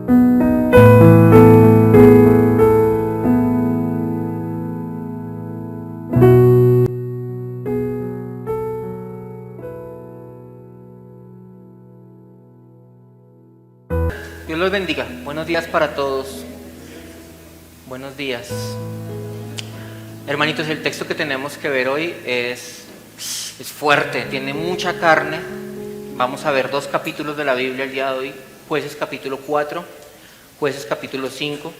Dios los bendiga. Buenos días para todos. Buenos días. Hermanitos, el texto que tenemos que ver hoy es fuerte, tiene mucha carne. Vamos a ver 2 capítulos de la Biblia el día de hoy. Jueces capítulo 4, Jueces capítulo 5.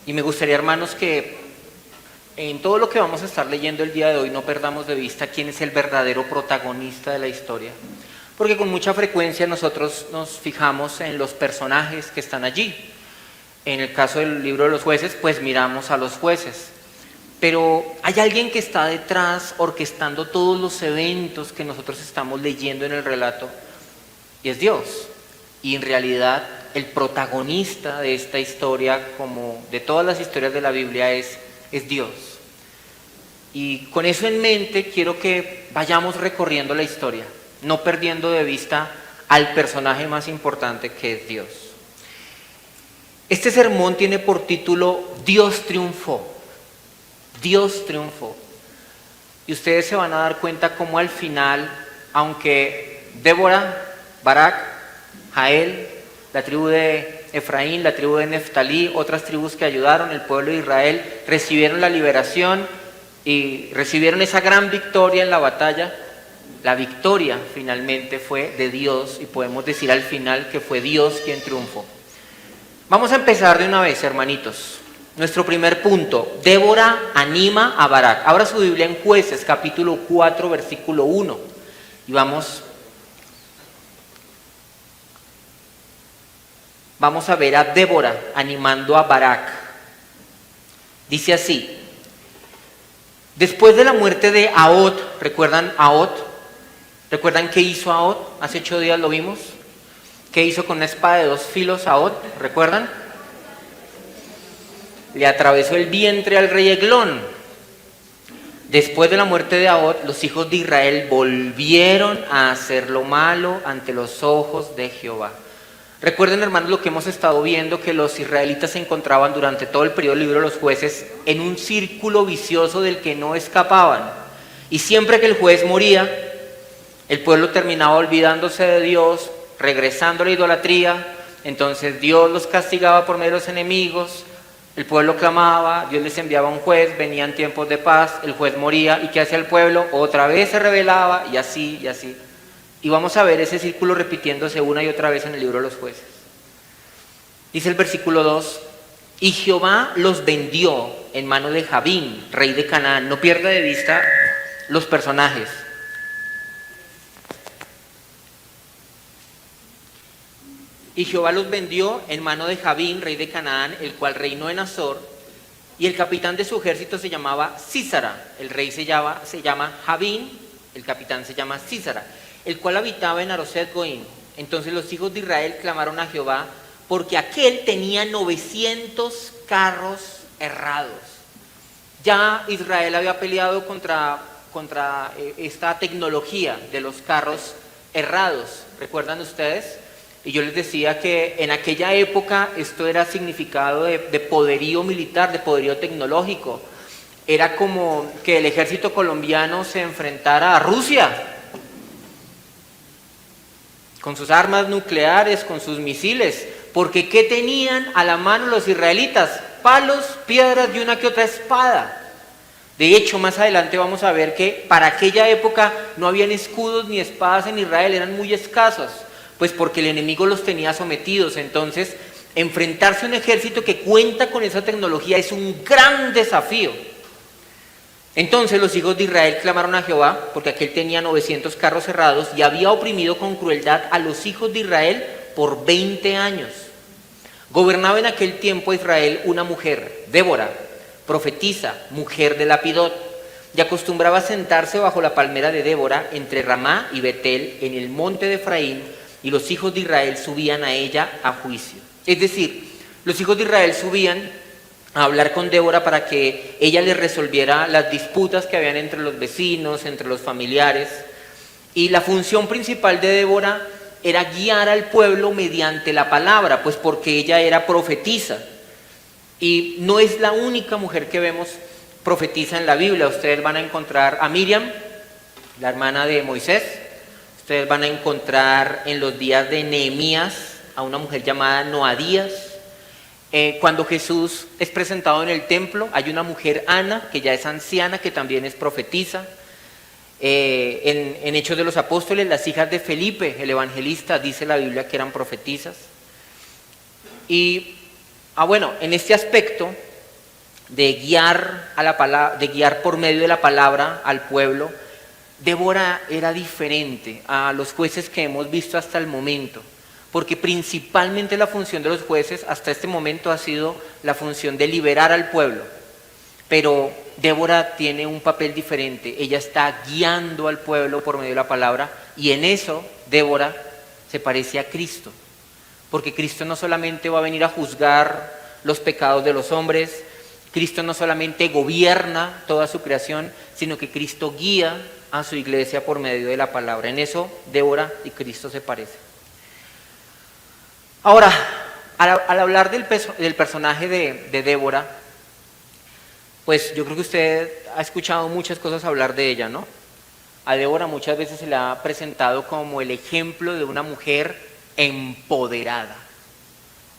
Y me gustaría, hermanos, que en todo lo que vamos a estar leyendo el día de hoy no perdamos de vista quién es el verdadero protagonista de la historia. Porque con mucha frecuencia nosotros nos fijamos en los personajes que están allí. En el caso del libro de los jueces, pues miramos a los jueces. Pero hay alguien que está detrás orquestando todos los eventos que nosotros estamos leyendo en el relato, y es Dios. Y en realidad el protagonista de esta historia, como de todas las historias de la Biblia, es Dios. Y con eso en mente quiero que vayamos recorriendo la historia, no perdiendo de vista al personaje más importante, que es Dios. Este sermón tiene por título Dios triunfó. Dios triunfó. Y ustedes se van a dar cuenta cómo al final, aunque Débora, Barak, Jael, la tribu de Efraín, la tribu de Neftalí, otras tribus que ayudaron, el pueblo de Israel, recibieron la liberación y recibieron esa gran victoria en la batalla, la victoria finalmente fue de Dios, y podemos decir al final que fue Dios quien triunfó. Vamos a empezar de una vez, hermanitos. Nuestro primer punto: Débora anima a Barak. Abra su Biblia en Jueces capítulo 4 versículo 1 y vamos a ver a Débora animando a Barak. Dice así: después de la muerte de Ahot, ¿recuerdan Ahot? ¿Recuerdan qué hizo Ahot? Hace 8 días lo vimos. ¿Qué hizo con una espada de 2 filos Ahot? ¿Recuerdan? Le atravesó el vientre al rey Eglón. Después de la muerte de Ahot, los hijos de Israel volvieron a hacer lo malo ante los ojos de Jehová. Recuerden, hermanos, lo que hemos estado viendo, que los israelitas se encontraban durante todo el periodo del libro de los jueces en un círculo vicioso del que no escapaban. Y siempre que el juez moría, el pueblo terminaba olvidándose de Dios, regresando a la idolatría. Entonces Dios los castigaba por medio de los enemigos, el pueblo clamaba, Dios les enviaba un juez, venían tiempos de paz, el juez moría, ¿y qué hacía el pueblo? Otra vez se rebelaba, y así, y así. Y vamos a ver ese círculo repitiéndose una y otra vez en el libro de los jueces. Dice el versículo 2, y Jehová los vendió en mano de Jabín, rey de Canaán. No pierda de vista los personajes. Y Jehová los vendió en mano de Jabín, rey de Canaán, el cual reinó en Azor, y el capitán de su ejército se llamaba Sísara. El rey se llama Jabín, el capitán se llama Sísara, el cual habitaba en Aroset Goim. Entonces los hijos de Israel clamaron a Jehová, porque aquel tenía 900 carros errados. Ya Israel había peleado contra esta tecnología de los carros errados. ¿Recuerdan ustedes? Y yo les decía que en aquella época esto era significado de poderío militar, de poderío tecnológico. Era como que el ejército colombiano se enfrentara a Rusia con sus armas nucleares, con sus misiles. Porque ¿qué tenían a la mano los israelitas? Palos, piedras y una que otra espada. De hecho, más adelante vamos a ver que para aquella época no habían escudos ni espadas en Israel, eran muy escasos. Pues porque el enemigo los tenía sometidos. Entonces, enfrentarse a un ejército que cuenta con esa tecnología es un gran desafío. Entonces los hijos de Israel clamaron a Jehová, porque aquel tenía 900 carros cerrados y había oprimido con crueldad a los hijos de Israel por 20 años. Gobernaba en aquel tiempo Israel una mujer, Débora, profetisa, mujer de Lapidot, y acostumbraba a sentarse bajo la palmera de Débora entre Ramá y Betel en el monte de Efraín, y los hijos de Israel subían a ella a juicio. Es decir, los hijos de Israel subían a hablar con Débora para que ella les resolviera las disputas que habían entre los vecinos, entre los familiares. Y la función principal de Débora era guiar al pueblo mediante la palabra, pues porque ella era profetisa. Y no es la única mujer que vemos profetiza en la Biblia. Ustedes van a encontrar a Miriam, la hermana de Moisés. Ustedes van a encontrar en los días de Nehemías a una mujer llamada Noadías. Cuando Jesús es presentado en el templo, hay una mujer, Ana, que ya es anciana, que también es profetisa. En Hechos de los Apóstoles, las hijas de Felipe, el evangelista, dice la Biblia que eran profetisas. Y bueno, en este aspecto de guiar de guiar por medio de la palabra al pueblo, Débora era diferente a los jueces que hemos visto hasta el momento, porque principalmente la función de los jueces hasta este momento ha sido la función de liberar al pueblo. Pero Débora tiene un papel diferente. Ella está guiando al pueblo por medio de la palabra, y en eso Débora se parece a Cristo. Porque Cristo no solamente va a venir a juzgar los pecados de los hombres, Cristo no solamente gobierna toda su creación, sino que Cristo guía a su iglesia por medio de la palabra. En eso Débora y Cristo se parecen. Ahora, al hablar del personaje de Débora, pues yo creo que usted ha escuchado muchas cosas hablar de ella, ¿no? A Débora muchas veces se la ha presentado como el ejemplo de una mujer empoderada,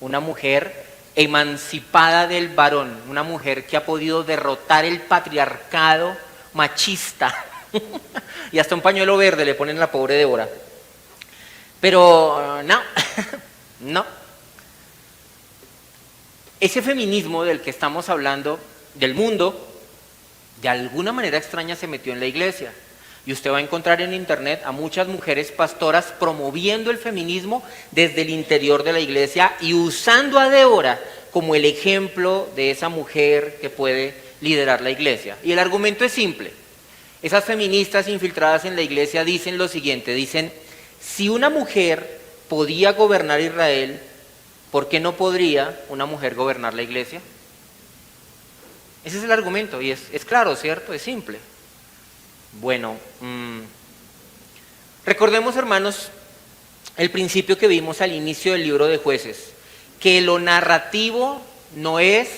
una mujer emancipada del varón, una mujer que ha podido derrotar el patriarcado machista. Y hasta un pañuelo verde le ponen a la pobre Débora. Pero no, no. Ese feminismo del que estamos hablando, del mundo, de alguna manera extraña se metió en la iglesia. Y usted va a encontrar en internet a muchas mujeres pastoras promoviendo el feminismo desde el interior de la iglesia y usando a Débora como el ejemplo de esa mujer que puede liderar la iglesia. Y el argumento es simple. Esas feministas infiltradas en la iglesia dicen lo siguiente, dicen: si una mujer podía gobernar Israel, ¿por qué no podría una mujer gobernar la iglesia? Ese es el argumento, y es claro, ¿cierto? Es simple. Bueno, recordemos, hermanos, el principio que vimos al inicio del libro de Jueces, que lo narrativo no es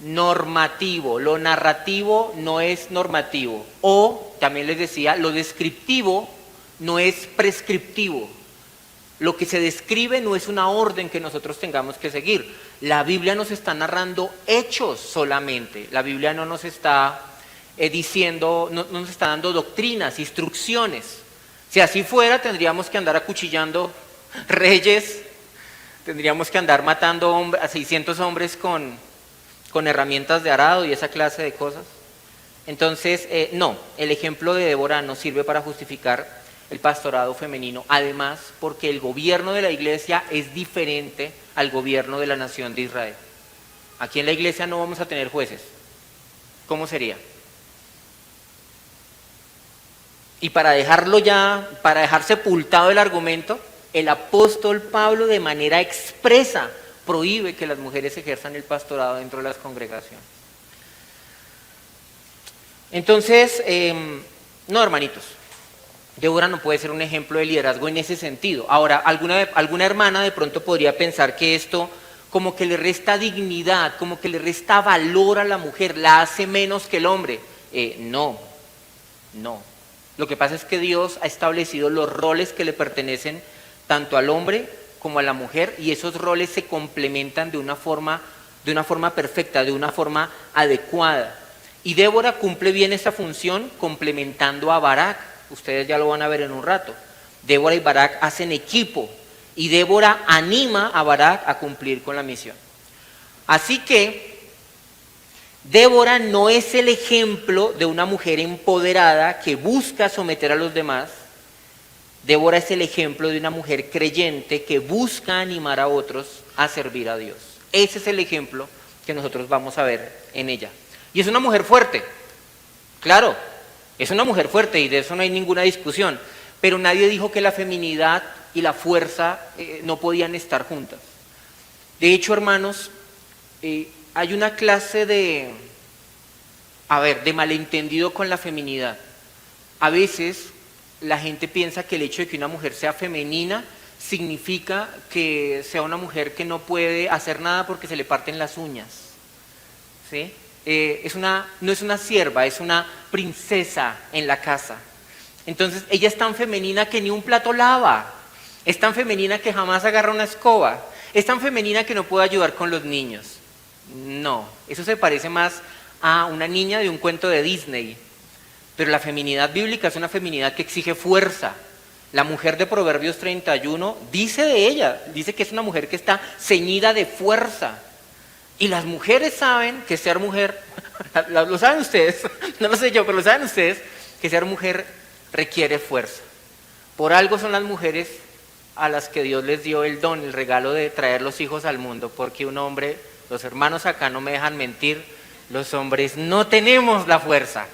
normativo, lo narrativo no es normativo, o también les decía, lo descriptivo no es prescriptivo. Lo que se describe no es una orden que nosotros tengamos que seguir. La Biblia nos está narrando hechos solamente. La Biblia no nos está diciendo, no nos está dando doctrinas, instrucciones. Si así fuera, tendríamos que andar acuchillando reyes, tendríamos que andar matando a 600 hombres con herramientas de arado y esa clase de cosas. Entonces, no, el ejemplo de Débora no sirve para justificar el pastorado femenino, además porque el gobierno de la iglesia es diferente al gobierno de la nación de Israel. Aquí en la iglesia no vamos a tener jueces. ¿Cómo sería? Y para dejar sepultado el argumento, el apóstol Pablo de manera expresa prohíbe que las mujeres ejerzan el pastorado dentro de las congregaciones. Entonces, no, hermanitos, Débora no puede ser un ejemplo de liderazgo en ese sentido. Ahora, alguna hermana de pronto podría pensar que esto como que le resta dignidad, como que le resta valor a la mujer, la hace menos que el hombre. No. Lo que pasa es que Dios ha establecido los roles que le pertenecen tanto al hombre como a la mujer, y esos roles se complementan de una forma perfecta, de una forma adecuada. Y Débora cumple bien esa función complementando a Barak. Ustedes ya lo van a ver en un rato. Débora y Barak hacen equipo y Débora anima a Barak a cumplir con la misión. Así que Débora no es el ejemplo de una mujer empoderada que busca someter a los demás. Débora es el ejemplo de una mujer creyente que busca animar a otros a servir a Dios. Ese es el ejemplo que nosotros vamos a ver en ella. Y es una mujer fuerte, claro, es una mujer fuerte y de eso no hay ninguna discusión, pero nadie dijo que la feminidad y la fuerza no podían estar juntas. De hecho, hermanos, hay una clase de malentendido con la feminidad. A veces la gente piensa que el hecho de que una mujer sea femenina significa que sea una mujer que no puede hacer nada porque se le parten las uñas, ¿sí? No es una sierva, es una princesa en la casa. Entonces ella es tan femenina que ni un plato lava, es tan femenina que jamás agarra una escoba, es tan femenina que no puede ayudar con los niños. No, eso se parece más a una niña de un cuento de Disney. Pero la feminidad bíblica es una feminidad que exige fuerza. La mujer de Proverbios 31 dice de ella, dice que es una mujer que está ceñida de fuerza. Y las mujeres saben que ser mujer, lo saben ustedes, no lo sé yo, pero lo saben ustedes, que ser mujer requiere fuerza. Por algo son las mujeres a las que Dios les dio el don, el regalo de traer los hijos al mundo, porque un hombre, los hermanos acá no me dejan mentir, los hombres no tenemos la fuerza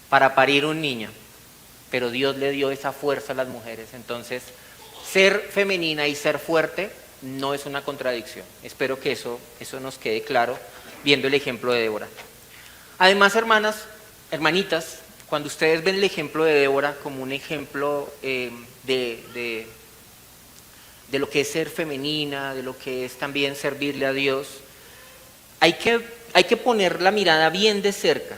para parir un niño, pero Dios le dio esa fuerza a las mujeres. Entonces, ser femenina y ser fuerte no es una contradicción. Espero que eso nos quede claro viendo el ejemplo de Débora. Además, hermanitas, cuando ustedes ven el ejemplo de Débora como un ejemplo de lo que es ser femenina, de lo que es también servirle a Dios, hay que poner la mirada bien de cerca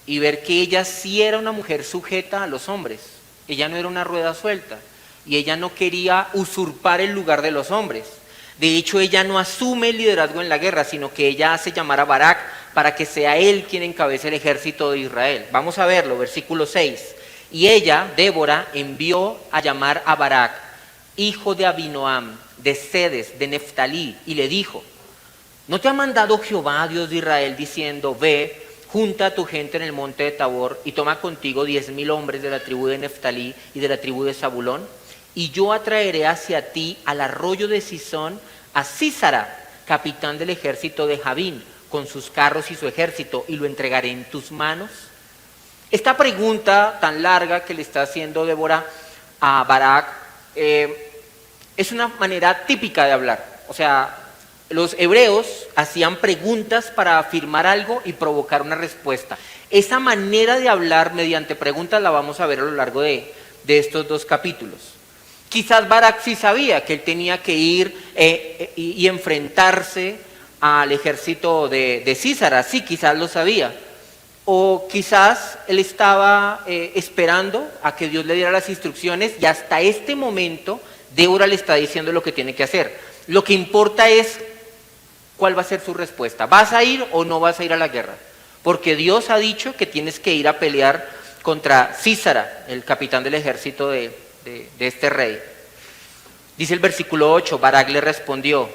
y ver que ella sí era una mujer sujeta a los hombres. Ella no era una rueda suelta y ella no quería usurpar el lugar de los hombres. De hecho, ella no asume el liderazgo en la guerra, sino que ella hace llamar a Barak para que sea él quien encabece el ejército de Israel. Vamos a verlo, versículo 6. Y ella, Débora, envió a llamar a Barak, hijo de Abinoam, de Cedes, de Neftalí, y le dijo: ¿no te ha mandado Jehová, Dios de Israel, diciendo: ve, junta a tu gente en el monte de Tabor y toma contigo 10,000 hombres de la tribu de Neftalí y de la tribu de Zabulón? Y yo atraeré hacia ti al arroyo de Sisón a Sísara, capitán del ejército de Javín, con sus carros y su ejército, y lo entregaré en tus manos. Esta pregunta tan larga que le está haciendo Débora a Barak es una manera típica de hablar. O sea, los hebreos hacían preguntas para afirmar algo y provocar una respuesta. Esa manera de hablar mediante preguntas la vamos a ver a lo largo de estos 2 capítulos. Quizás Barak sí sabía que él tenía que ir y enfrentarse al ejército de Sísara, sí, quizás lo sabía. O quizás él estaba esperando a que Dios le diera las instrucciones y hasta este momento Débora le está diciendo lo que tiene que hacer. Lo que importa es cuál va a ser su respuesta. ¿Vas a ir o no vas a ir a la guerra? Porque Dios ha dicho que tienes que ir a pelear contra Sísara, el capitán del ejército de este rey. Dice el versículo 8, Barak le respondió: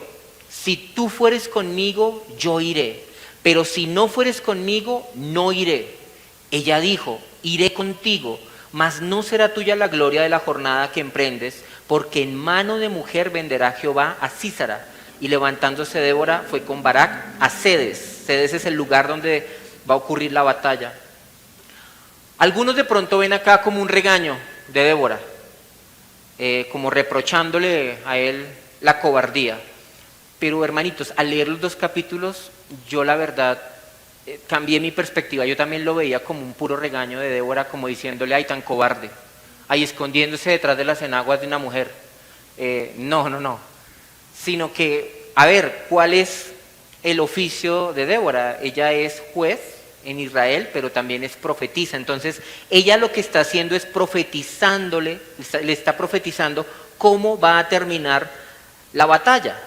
si tú fueres conmigo, yo iré, pero si no fueres conmigo, no iré. Ella dijo: iré contigo, mas no será tuya la gloria de la jornada que emprendes, porque en mano de mujer venderá Jehová a Sísara. Y levantándose Débora fue con Barak a Cedes. Cedes es el lugar donde va a ocurrir la batalla. Algunos de pronto ven acá como un regaño de Débora, como reprochándole a él la cobardía. Pero hermanitos, al leer los 2 capítulos, yo la verdad cambié mi perspectiva. Yo también lo veía como un puro regaño de Débora, como diciéndole: ay, tan cobarde, ay, escondiéndose detrás de las enaguas de una mujer. No. Sino que, a ver, ¿cuál es el oficio de Débora? Ella es juez en Israel, pero también es profetisa. Entonces, ella lo que está haciendo es le está profetizando cómo va a terminar la batalla.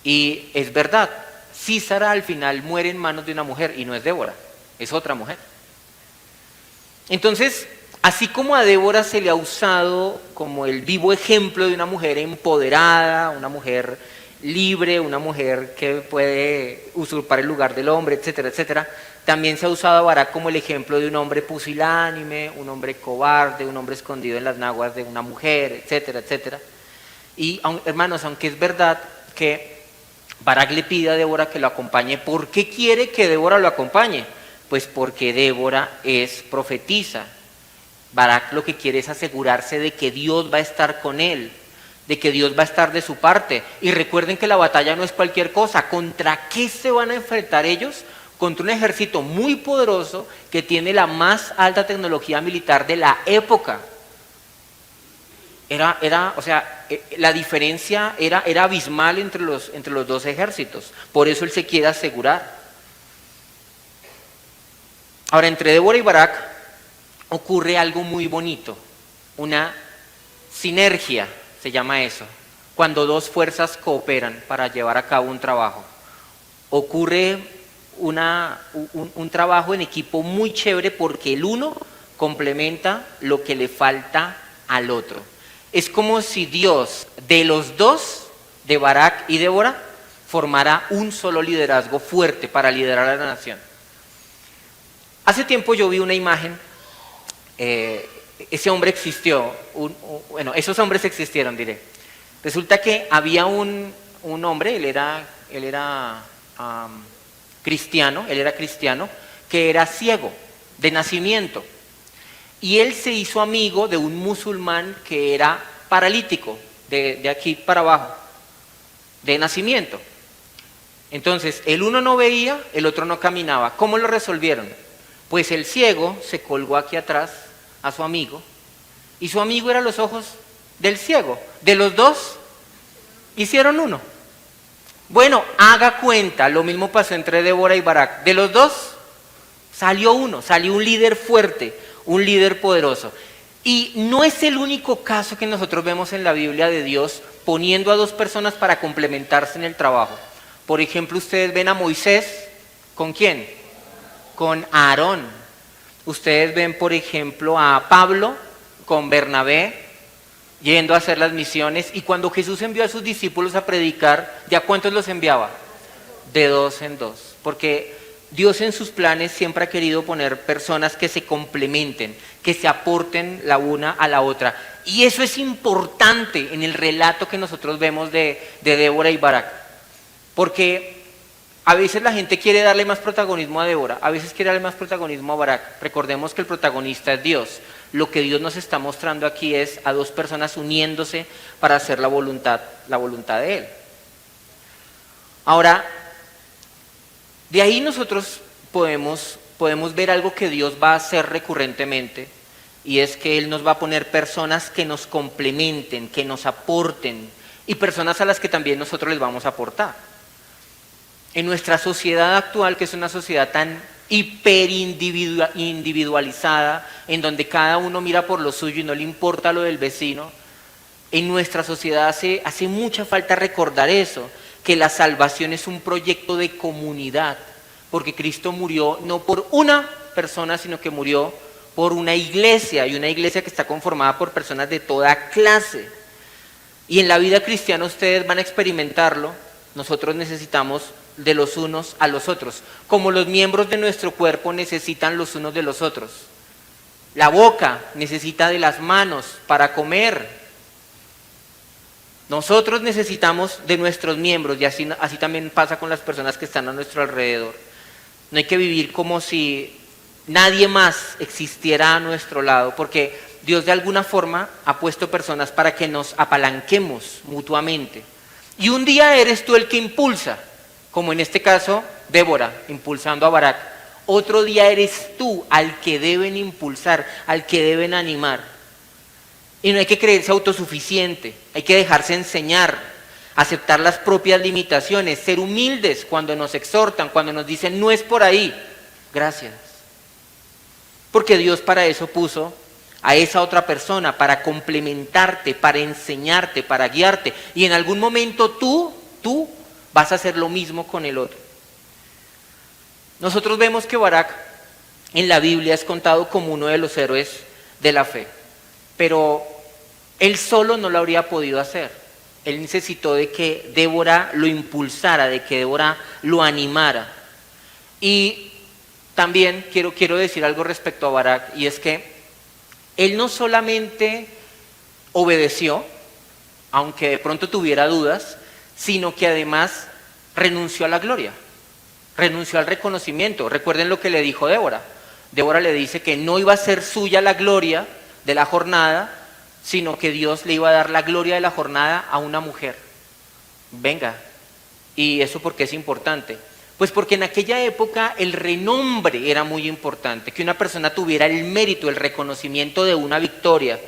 Y es verdad, Sísara al final muere en manos de una mujer, y no es Débora, es otra mujer. Entonces, así como a Débora se le ha usado como el vivo ejemplo de una mujer empoderada, una mujer libre, una mujer que puede usurpar el lugar del hombre, etcétera, etcétera, también se ha usado a Barak como el ejemplo de un hombre pusilánime, un hombre cobarde, un hombre escondido en las naguas de una mujer, etcétera, etcétera. Y hermanos, aunque es verdad que Barak le pide a Débora que lo acompañe, ¿por qué quiere que Débora lo acompañe? Pues porque Débora es profetisa. Barak lo que quiere es asegurarse de que Dios va a estar con él, de que Dios va a estar de su parte. Y recuerden que la batalla no es cualquier cosa. ¿Contra qué se van a enfrentar ellos? Contra un ejército muy poderoso que tiene la más alta tecnología militar de la época. O sea, la diferencia era abismal entre los dos ejércitos. Por eso él se quiere asegurar. Ahora, entre Débora y Barak ocurre algo muy bonito, una sinergia, se llama eso, cuando dos fuerzas cooperan para llevar a cabo un trabajo. Ocurre un trabajo en equipo muy chévere porque el uno complementa lo que le falta al otro. Es como si Dios, de los dos, de Barak y Débora, formara un solo liderazgo fuerte para liderar a la nación. Hace tiempo yo vi una imagen, ese hombre existió, bueno, esos hombres existieron, diré. Resulta que había un hombre, él era cristiano, que era ciego de nacimiento. Y él se hizo amigo de un musulmán que era paralítico, de aquí para abajo, de nacimiento. Entonces, el uno no veía, el otro no caminaba. ¿Cómo lo resolvieron? Pues el ciego se colgó aquí atrás a su amigo, y su amigo era los ojos del ciego. De los dos, hicieron uno. Bueno, haga cuenta, lo mismo pasó entre Débora y Barak. De los dos, salió uno, salió un líder fuerte, un líder poderoso. Y no es el único caso que nosotros vemos en la Biblia de Dios poniendo a dos personas para complementarse en el trabajo. Por ejemplo, ustedes ven a Moisés, ¿con quién? Con Aarón. Ustedes ven, por ejemplo, a Pablo con Bernabé yendo a hacer las misiones. Y cuando Jesús envió a sus discípulos a predicar, ¿de a cuántos los enviaba? De dos en dos. Porque Dios en sus planes siempre ha querido poner personas que se complementen, que se aporten la una a la otra. Y eso es importante en el relato que nosotros vemos de Débora y Barak. Porque a veces la gente quiere darle más protagonismo a Débora, a veces quiere darle más protagonismo a Barak. Recordemos que el protagonista es Dios. Lo que Dios nos está mostrando aquí es a dos personas uniéndose para hacer la voluntad de Él. Ahora, de ahí nosotros podemos ver algo que Dios va a hacer recurrentemente, y es que Él nos va a poner personas que nos complementen, que nos aporten, y personas a las que también nosotros les vamos a aportar. En nuestra sociedad actual, que es una sociedad tan hiperindividualizada, en donde cada uno mira por lo suyo y no le importa lo del vecino, en nuestra sociedad hace mucha falta recordar eso, que la salvación es un proyecto de comunidad, porque Cristo murió no por una persona, sino que murió por una iglesia, y una iglesia que está conformada por personas de toda clase. Y en la vida cristiana ustedes van a experimentarlo. Nosotros necesitamos de los unos a los otros, como los miembros de nuestro cuerpo necesitan los unos de los otros. La boca necesita de las manos para comer. Nosotros necesitamos de nuestros miembros, y así también pasa con las personas que están a nuestro alrededor. No hay que vivir como si nadie más existiera a nuestro lado, porque Dios de alguna forma ha puesto personas para que nos apalanquemos mutuamente. Y un día eres tú el que impulsa, como en este caso Débora impulsando a Barak. Otro día eres tú al que deben impulsar, al que deben animar. Y no hay que creerse autosuficiente, hay que dejarse enseñar, aceptar las propias limitaciones, ser humildes cuando nos exhortan, cuando nos dicen no es por ahí. Gracias. Porque Dios para eso puso a esa otra persona, para complementarte, para enseñarte, para guiarte. Y en algún momento tú vas a hacer lo mismo con el otro. Nosotros vemos que Barak en la Biblia es contado como uno de los héroes de la fe, pero él solo no lo habría podido hacer. Él necesitó de que Débora lo impulsara, de que Débora lo animara. Y también quiero decir algo respecto a Barak, y es que él no solamente obedeció, aunque de pronto tuviera dudas, sino que además renunció a la gloria, renunció al reconocimiento. Recuerden lo que le dijo Débora. Débora le dice que no iba a ser suya la gloria de la jornada, sino que Dios le iba a dar la gloria de la jornada a una mujer. Venga, ¿y eso por qué es importante? Pues porque en aquella época el renombre era muy importante, que una persona tuviera el mérito, el reconocimiento de una victoria.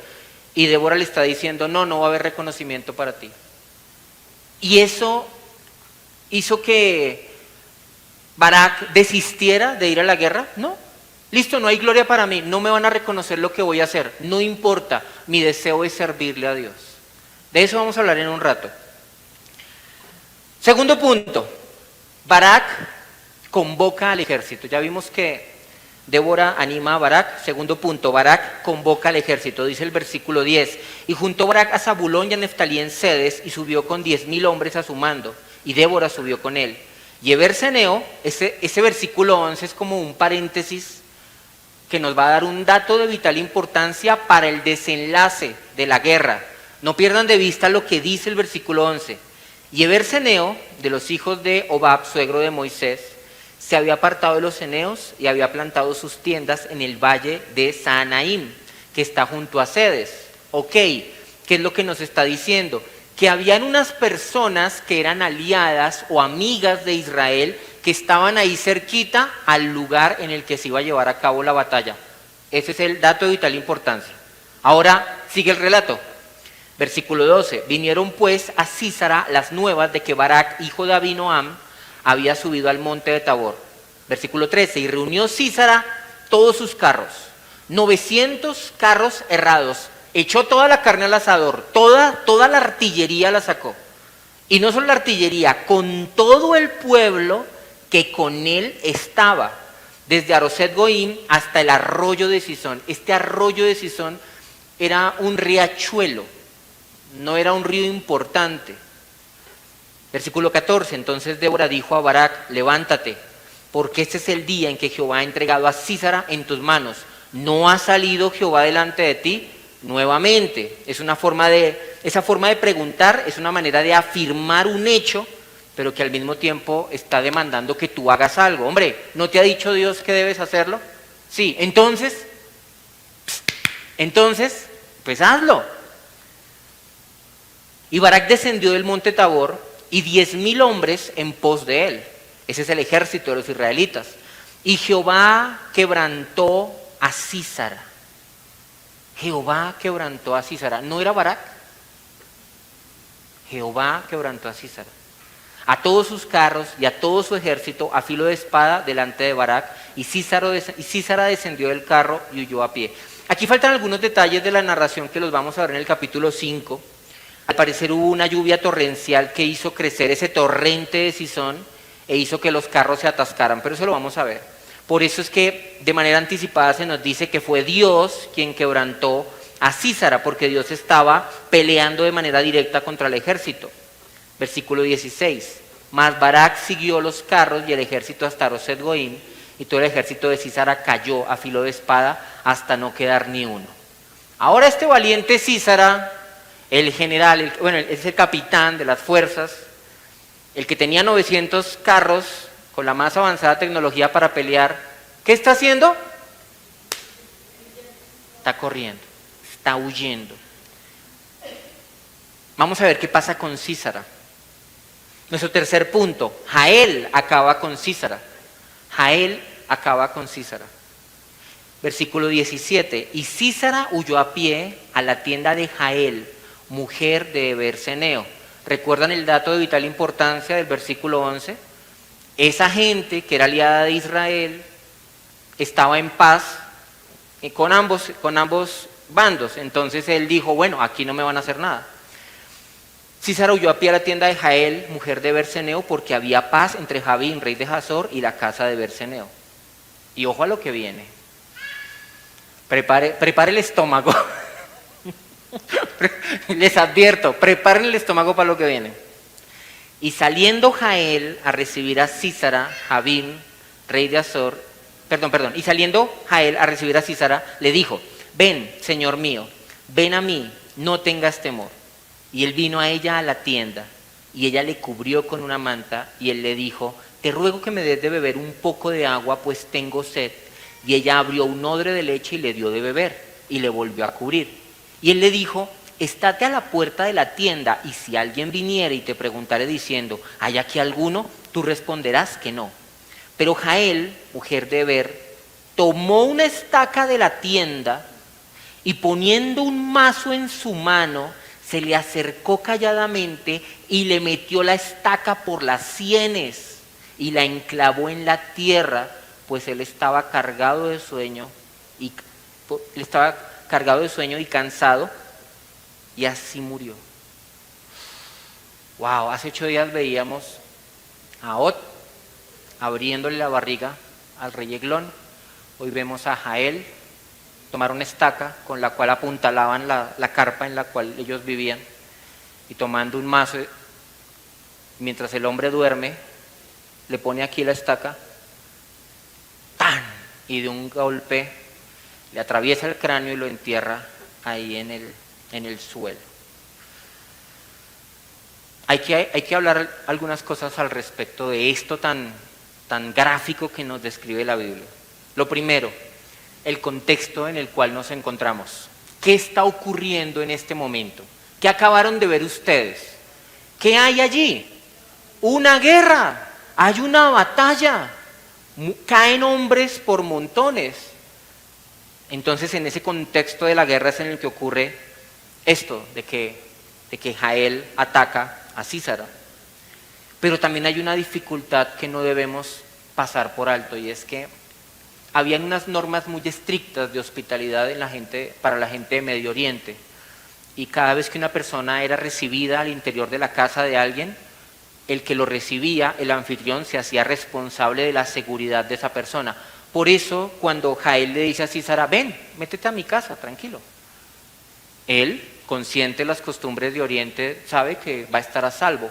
y Débora le está diciendo, no, no va a haber reconocimiento para ti. Y eso hizo que Barak desistiera de ir a la guerra. No, listo, no hay gloria para mí, no me van a reconocer lo que voy a hacer, no importa, mi deseo es servirle a Dios. De eso vamos a hablar en un rato. Segundo punto, Barak convoca al ejército. Ya vimos que Débora anima a Barak. Segundo punto, Barak convoca al ejército. Dice el versículo 10, y juntó Barak a Zabulón y a Neftalí en Cedes, y subió con 10,000 hombres a su mando, y Débora subió con él. Y Eberseneo, ese versículo 11 es como un paréntesis que nos va a dar un dato de vital importancia para el desenlace de la guerra. No pierdan de vista lo que dice el versículo 11. Y Eberseneo, de los hijos de Hobab, suegro de Moisés, se había apartado de los eneos y había plantado sus tiendas en el valle de Saanaim, que está junto a Cedes. Ok, ¿qué es lo que nos está diciendo? Que habían unas personas que eran aliadas o amigas de Israel que estaban ahí cerquita al lugar en el que se iba a llevar a cabo la batalla. Ese es el dato de vital importancia. Ahora sigue el relato. Versículo 12, vinieron pues a Sísara las nuevas de que Barak, hijo de Abinoam, había subido al monte de Tabor. Versículo 13, y reunió Sísara todos sus carros, 900 carros herrados, echó toda la carne al asador, toda la artillería la sacó. Y no solo la artillería, con todo el pueblo que con él estaba, desde Aroset Goim hasta el arroyo de Sisón. Este arroyo de Sisón era un riachuelo, no era un río importante. Versículo 14, entonces Débora dijo a Barak, levántate, porque este es el día en que Jehová ha entregado a Sísara en tus manos. ¿No ha salido Jehová delante de ti? Nuevamente, esa forma de preguntar es una manera de afirmar un hecho, pero que al mismo tiempo está demandando que tú hagas algo. Hombre, ¿no te ha dicho Dios que debes hacerlo? Sí, entonces, pues hazlo. Y Barak descendió del monte Tabor y 10,000 hombres en pos de él. Ese es el ejército de los israelitas. Y Jehová quebrantó a Sísara. Jehová quebrantó a Sísara. ¿No era Barak? Jehová quebrantó a Sísara. A todos sus carros y a todo su ejército a filo de espada delante de Barak. Y Sísara descendió del carro y huyó a pie. Aquí faltan algunos detalles de la narración que los vamos a ver en el capítulo 5. Al parecer hubo una lluvia torrencial que hizo crecer ese torrente de Sisón e hizo que los carros se atascaran, pero eso lo vamos a ver. Por eso es que de manera anticipada se nos dice que fue Dios quien quebrantó a Sísara, porque Dios estaba peleando de manera directa contra el ejército. Versículo 16. Mas Barak siguió los carros y el ejército hasta Aroset Goim, y todo el ejército de Sísara cayó a filo de espada hasta no quedar ni uno. Ahora este valiente Sísara, el general, es el capitán de las fuerzas, el que tenía 900 carros con la más avanzada tecnología para pelear, ¿qué está haciendo? Está corriendo, está huyendo. Vamos a ver qué pasa con Sísara. Nuestro tercer punto, Jael acaba con Sísara. Jael acaba con Sísara. Versículo 17, y Sísara huyó a pie a la tienda de Jael, mujer de Eberseneo. ¿Recuerdan el dato de vital importancia del versículo 11? Esa gente que era aliada de Israel estaba en paz con ambos bandos. Entonces él dijo, bueno, aquí no me van a hacer nada. Sísara huyó a pie a la tienda de Jael, mujer de Eberseneo, porque había paz entre Jabín, rey de Hazor, y la casa de Eberseneo. Y ojo a lo que viene. Prepare el estómago. Les advierto, preparen el estómago para lo que viene. Y saliendo Jael a recibir a Sísara, Jabín, rey de Hazor, y saliendo Jael a recibir a Sísara, le dijo, ven, señor mío, ven a mí, no tengas temor. Y él vino a ella a la tienda, y ella le cubrió con una manta, y él le dijo, te ruego que me des de beber un poco de agua, pues tengo sed. Y ella abrió un odre de leche y le dio de beber, y le volvió a cubrir. Y él le dijo, estate a la puerta de la tienda, y si alguien viniere y te preguntare diciendo, ¿hay aquí alguno? Tú responderás que no. Pero Jael, mujer de Eber, tomó una estaca de la tienda y poniendo un mazo en su mano, se le acercó calladamente y le metió la estaca por las sienes y la enclavó en la tierra, pues él estaba cargado de sueño y cansado, y así murió. Wow, hace 8 días veíamos a Ot abriéndole la barriga al rey Eglón. Hoy vemos a Jael tomar una estaca con la cual apuntalaban la carpa en la cual ellos vivían, y tomando un mazo, mientras el hombre duerme, le pone aquí la estaca, ¡tan!, y de un golpe le atraviesa el cráneo y lo entierra ahí en el suelo. Hay que hablar algunas cosas al respecto de esto tan gráfico que nos describe la Biblia. Lo primero, el contexto en el cual nos encontramos. ¿Qué está ocurriendo en este momento? ¿Qué acabaron de ver ustedes? ¿Qué hay allí? Una guerra, hay una batalla, caen hombres por montones. Entonces, en ese contexto de la guerra es en el que ocurre esto, de que Jael ataca a Sísara. Pero también hay una dificultad que no debemos pasar por alto, y es que habían unas normas muy estrictas de hospitalidad para la gente de Medio Oriente, y cada vez que una persona era recibida al interior de la casa de alguien, el que lo recibía, el anfitrión, se hacía responsable de la seguridad de esa persona. Por eso, cuando Jael le dice a Sísara, ven, métete a mi casa, tranquilo, él, consciente de las costumbres de Oriente, sabe que va a estar a salvo,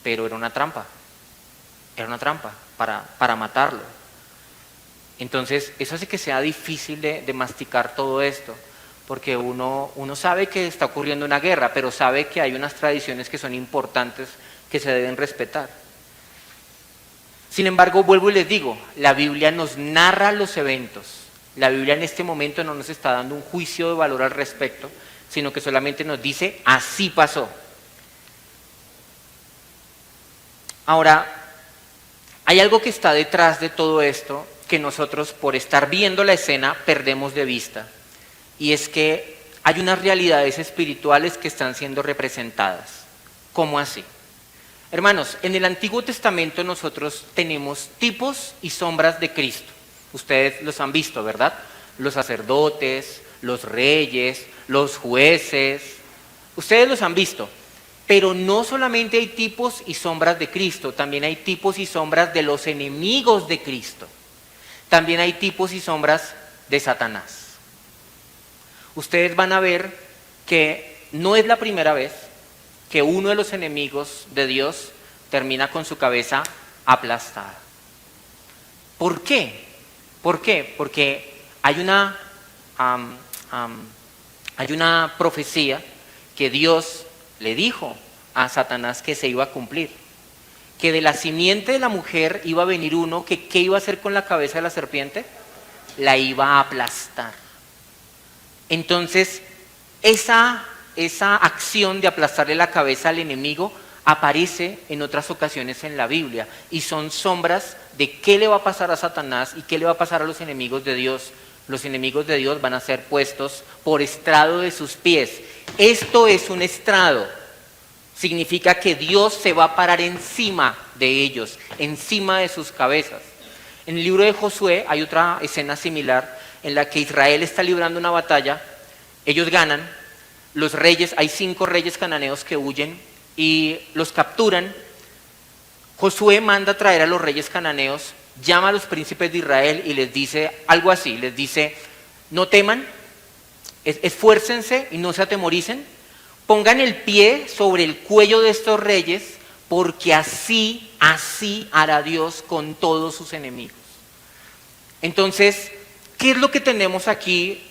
pero era una trampa para matarlo. Entonces, eso hace que sea difícil de masticar todo esto, porque uno sabe que está ocurriendo una guerra, pero sabe que hay unas tradiciones que son importantes, que se deben respetar. Sin embargo, vuelvo y les digo, la Biblia nos narra los eventos. La Biblia en este momento no nos está dando un juicio de valor al respecto, sino que solamente nos dice, así pasó. Ahora, hay algo que está detrás de todo esto, que nosotros, por estar viendo la escena, perdemos de vista. Y es que hay unas realidades espirituales que están siendo representadas. ¿Cómo así? Hermanos, en el Antiguo Testamento nosotros tenemos tipos y sombras de Cristo. Ustedes los han visto, ¿verdad? Los sacerdotes, los reyes, los jueces. Ustedes los han visto. Pero no solamente hay tipos y sombras de Cristo, también hay tipos y sombras de los enemigos de Cristo. También hay tipos y sombras de Satanás. Ustedes van a ver que no es la primera vez que uno de los enemigos de Dios termina con su cabeza aplastada. ¿Por qué? ¿Por qué? Porque hay una profecía que Dios le dijo a Satanás que se iba a cumplir, que de la simiente de la mujer iba a venir uno que ¿qué iba a hacer con la cabeza de la serpiente? La iba a aplastar. Entonces, esa acción de aplastarle la cabeza al enemigo aparece en otras ocasiones en la Biblia, y son sombras de qué le va a pasar a Satanás y qué le va a pasar a los enemigos de Dios. Los enemigos de Dios van a ser puestos por estrado de sus pies. Esto es un estrado. Significa que Dios se va a parar encima de ellos, encima de sus cabezas. En el libro de Josué hay otra escena similar en la que Israel está librando una batalla. Ellos ganan, los reyes, hay 5 reyes cananeos que huyen y los capturan. Josué manda traer a los reyes cananeos, llama a los príncipes de Israel y les dice algo así, les dice, no teman, esfuércense y no se atemoricen, pongan el pie sobre el cuello de estos reyes, porque así hará Dios con todos sus enemigos. Entonces, ¿qué es lo que tenemos aquí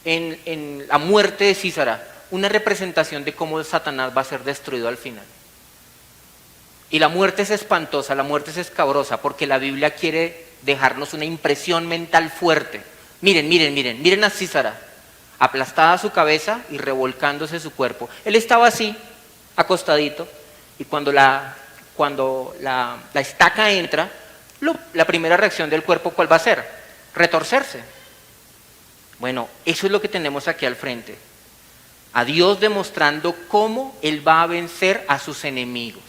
en la muerte de Sísara? Una representación de cómo Satanás va a ser destruido al final. Y la muerte es espantosa, la muerte es escabrosa, porque la Biblia quiere dejarnos una impresión mental fuerte. Miren a Sísara, aplastada su cabeza y revolcándose su cuerpo. Él estaba así, acostadito, y cuando la estaca entra, la primera reacción del cuerpo, ¿cuál va a ser? Retorcerse. Bueno, eso es lo que tenemos aquí al frente. A Dios demostrando cómo Él va a vencer a sus enemigos.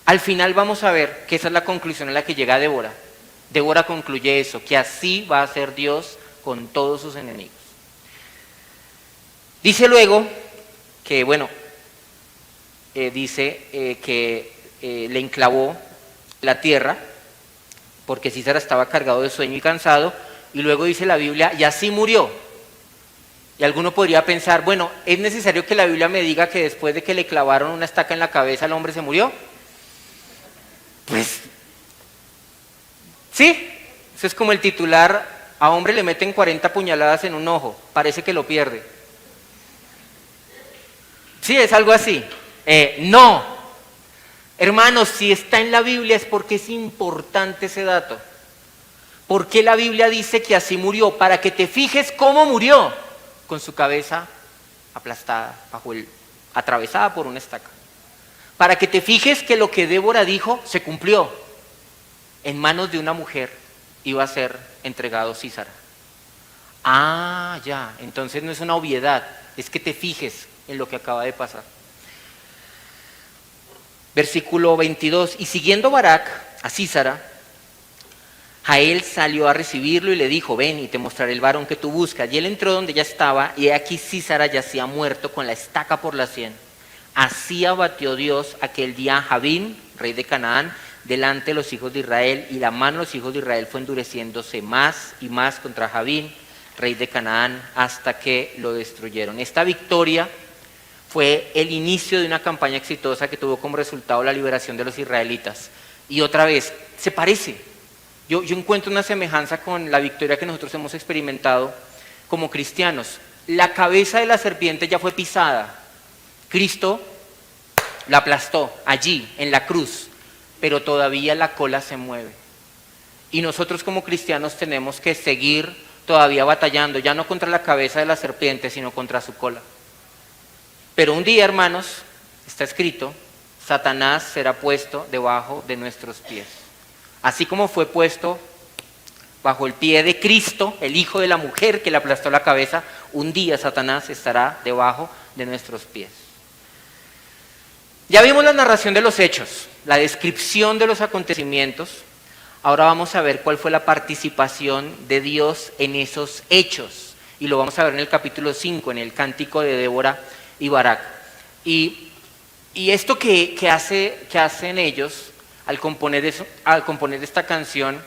Al final vamos a ver que esa es la conclusión a la que llega Débora. Débora concluye eso, que así va a ser Dios con todos sus enemigos. Dice luego que, bueno, que le enclavó la tierra, porque Sísara estaba cargado de sueño y cansado, y luego dice la Biblia, y así murió. Y alguno podría pensar, bueno, ¿es necesario que la Biblia me diga que después de que le clavaron una estaca en la cabeza el hombre se murió? Pues, sí, eso es como el titular, a hombre le meten 40 puñaladas en un ojo, parece que lo pierde. Sí, es algo así. No, hermanos, si está en la Biblia es porque es importante ese dato. ¿Por qué la Biblia dice que así murió? Para que te fijes cómo murió, con su cabeza aplastada, atravesada por una estaca. Para que te fijes que lo que Débora dijo se cumplió. En manos de una mujer iba a ser entregado Sísara. Ah, ya, entonces no es una obviedad, es que te fijes en lo que acaba de pasar. Versículo 22, y siguiendo Barak a Sísara, Jael salió a recibirlo y le dijo, ven y te mostraré el varón que tú buscas. Y él entró donde ella estaba, y aquí Sísara yacía muerto con la estaca por la sien. Así abatió Dios aquel día a Jabín, rey de Canaán, delante de los hijos de Israel, y la mano de los hijos de Israel fue endureciéndose más y más contra Jabín, rey de Canaán, hasta que lo destruyeron. Esta victoria fue el inicio de una campaña exitosa que tuvo como resultado la liberación de los israelitas. Y otra vez, se parece. Yo encuentro una semejanza con la victoria que nosotros hemos experimentado como cristianos. La cabeza de la serpiente ya fue pisada. Cristo la aplastó allí, en la cruz, pero todavía la cola se mueve. Y nosotros como cristianos tenemos que seguir todavía batallando, ya no contra la cabeza de la serpiente, sino contra su cola. Pero un día, hermanos, está escrito, Satanás será puesto debajo de nuestros pies. Así como fue puesto bajo el pie de Cristo, el hijo de la mujer que le aplastó la cabeza, un día Satanás estará debajo de nuestros pies. Ya vimos la narración de los hechos, la descripción de los acontecimientos. Ahora vamos a ver cuál fue la participación de Dios en esos hechos. Y lo vamos a ver en el capítulo 5, en el cántico de Débora y Barak. Y esto que hacen ellos al componer esta canción,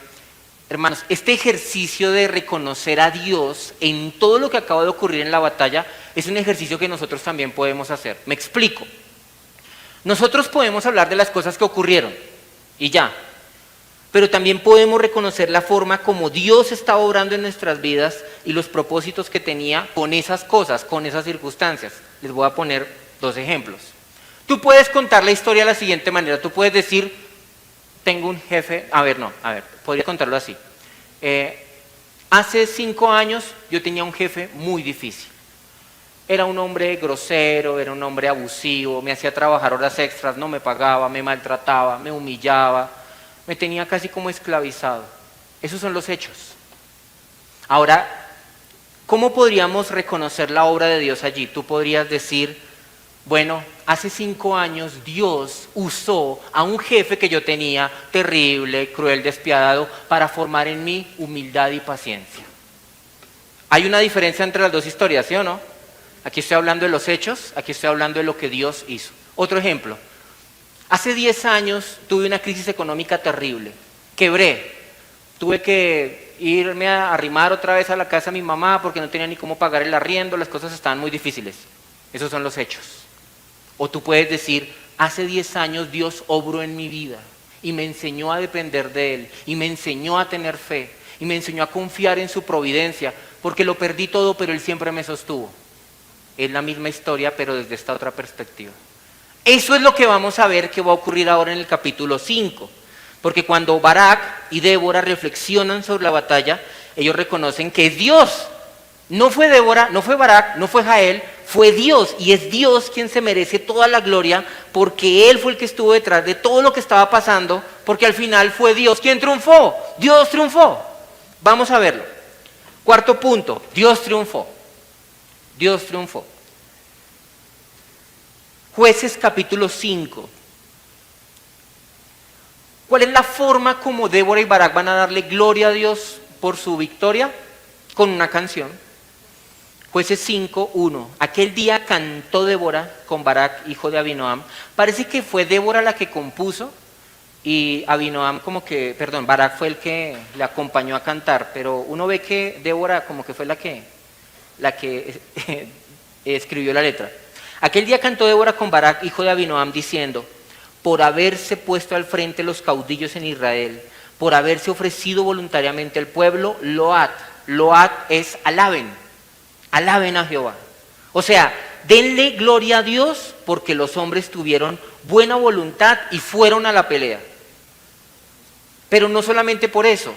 hermanos, este ejercicio de reconocer a Dios en todo lo que acaba de ocurrir en la batalla es un ejercicio que nosotros también podemos hacer. Me explico. Nosotros podemos hablar de las cosas que ocurrieron y ya, pero también podemos reconocer la forma como Dios estaba obrando en nuestras vidas y los propósitos que tenía con esas cosas, con esas circunstancias. Les voy a poner 2 ejemplos. Tú puedes contar la historia de la siguiente manera. Tú puedes decir, tengo un jefe, podría contarlo así. Hace 5 años yo tenía un jefe muy difícil. Era un hombre grosero, era un hombre abusivo, me hacía trabajar horas extras, no me pagaba, me maltrataba, me humillaba, me tenía casi como esclavizado. Esos son los hechos. Ahora, ¿cómo podríamos reconocer la obra de Dios allí? Tú podrías decir, bueno, hace 5 años Dios usó a un jefe que yo tenía, terrible, cruel, despiadado, para formar en mí humildad y paciencia. Hay una diferencia entre las 2 historias, ¿sí o no? Aquí estoy hablando de los hechos, aquí estoy hablando de lo que Dios hizo. Otro ejemplo, hace 10 años tuve una crisis económica terrible, quebré, tuve que irme a arrimar otra vez a la casa de mi mamá porque no tenía ni cómo pagar el arriendo, las cosas estaban muy difíciles. Esos son los hechos. O tú puedes decir, hace 10 años Dios obró en mi vida y me enseñó a depender de Él, y me enseñó a tener fe, y me enseñó a confiar en su providencia, porque lo perdí todo, pero Él siempre me sostuvo. Es la misma historia, pero desde esta otra perspectiva. Eso es lo que vamos a ver que va a ocurrir ahora en el capítulo 5. Porque cuando Barak y Débora reflexionan sobre la batalla, ellos reconocen que es Dios. No fue Débora, no fue Barak, no fue Jael, fue Dios. Y es Dios quien se merece toda la gloria, porque Él fue el que estuvo detrás de todo lo que estaba pasando, porque al final fue Dios quien triunfó. Dios triunfó. Vamos a verlo. Cuarto punto, Dios triunfó. Dios triunfó. Jueces capítulo 5. ¿Cuál es la forma como Débora y Barak van a darle gloria a Dios por su victoria? Con una canción. Jueces 5:1. Aquel día cantó Débora con Barak, hijo de Abinoam. Parece que fue Débora la que compuso y Abinoam Barak fue el que le acompañó a cantar, pero uno ve que Débora como que fue la que escribió la letra. Aquel día cantó Débora con Barak, hijo de Abinoam, diciendo: por haberse puesto al frente los caudillos en Israel, por haberse ofrecido voluntariamente el pueblo, Loat. Loat es alaben a Jehová. O sea, denle gloria a Dios porque los hombres tuvieron buena voluntad y fueron a la pelea. Pero no solamente por eso,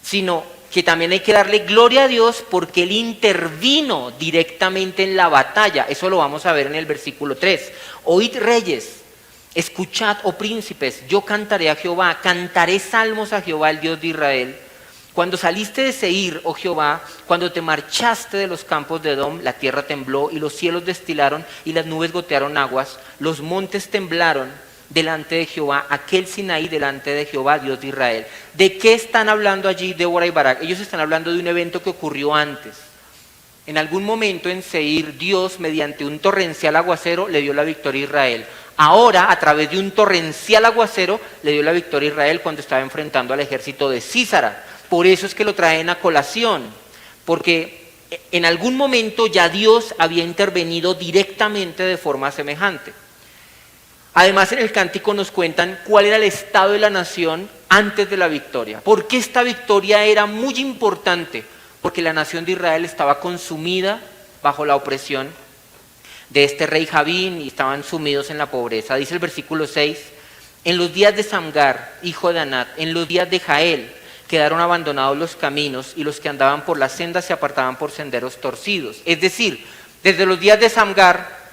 sino que también hay que darle gloria a Dios porque Él intervino directamente en la batalla. Eso lo vamos a ver en el versículo 3. Oíd reyes, escuchad, oh príncipes, yo cantaré a Jehová, cantaré salmos a Jehová, el Dios de Israel. Cuando saliste de Seir, oh Jehová, cuando te marchaste de los campos de Edom, la tierra tembló y los cielos destilaron y las nubes gotearon aguas, los montes temblaron delante de Jehová, aquel Sinaí delante de Jehová, Dios de Israel. ¿De qué están hablando allí Débora y Barak? Ellos están hablando de un evento que ocurrió antes. En algún momento en Seir, Dios, mediante un torrencial aguacero, le dio la victoria a Israel. Ahora, a través de un torrencial aguacero, le dio la victoria a Israel cuando estaba enfrentando al ejército de Sísara. Por eso es que lo traen a colación, porque en algún momento ya Dios había intervenido directamente de forma semejante. Además, en el cántico nos cuentan cuál era el estado de la nación antes de la victoria. ¿Por qué esta victoria era muy importante? Porque la nación de Israel estaba consumida bajo la opresión de este rey Javín y estaban sumidos en la pobreza. Dice el versículo 6, en los días de Samgar, hijo de Anat, en los días de Jael, quedaron abandonados los caminos y los que andaban por las sendas se apartaban por senderos torcidos. Es decir, desde los días de Samgar,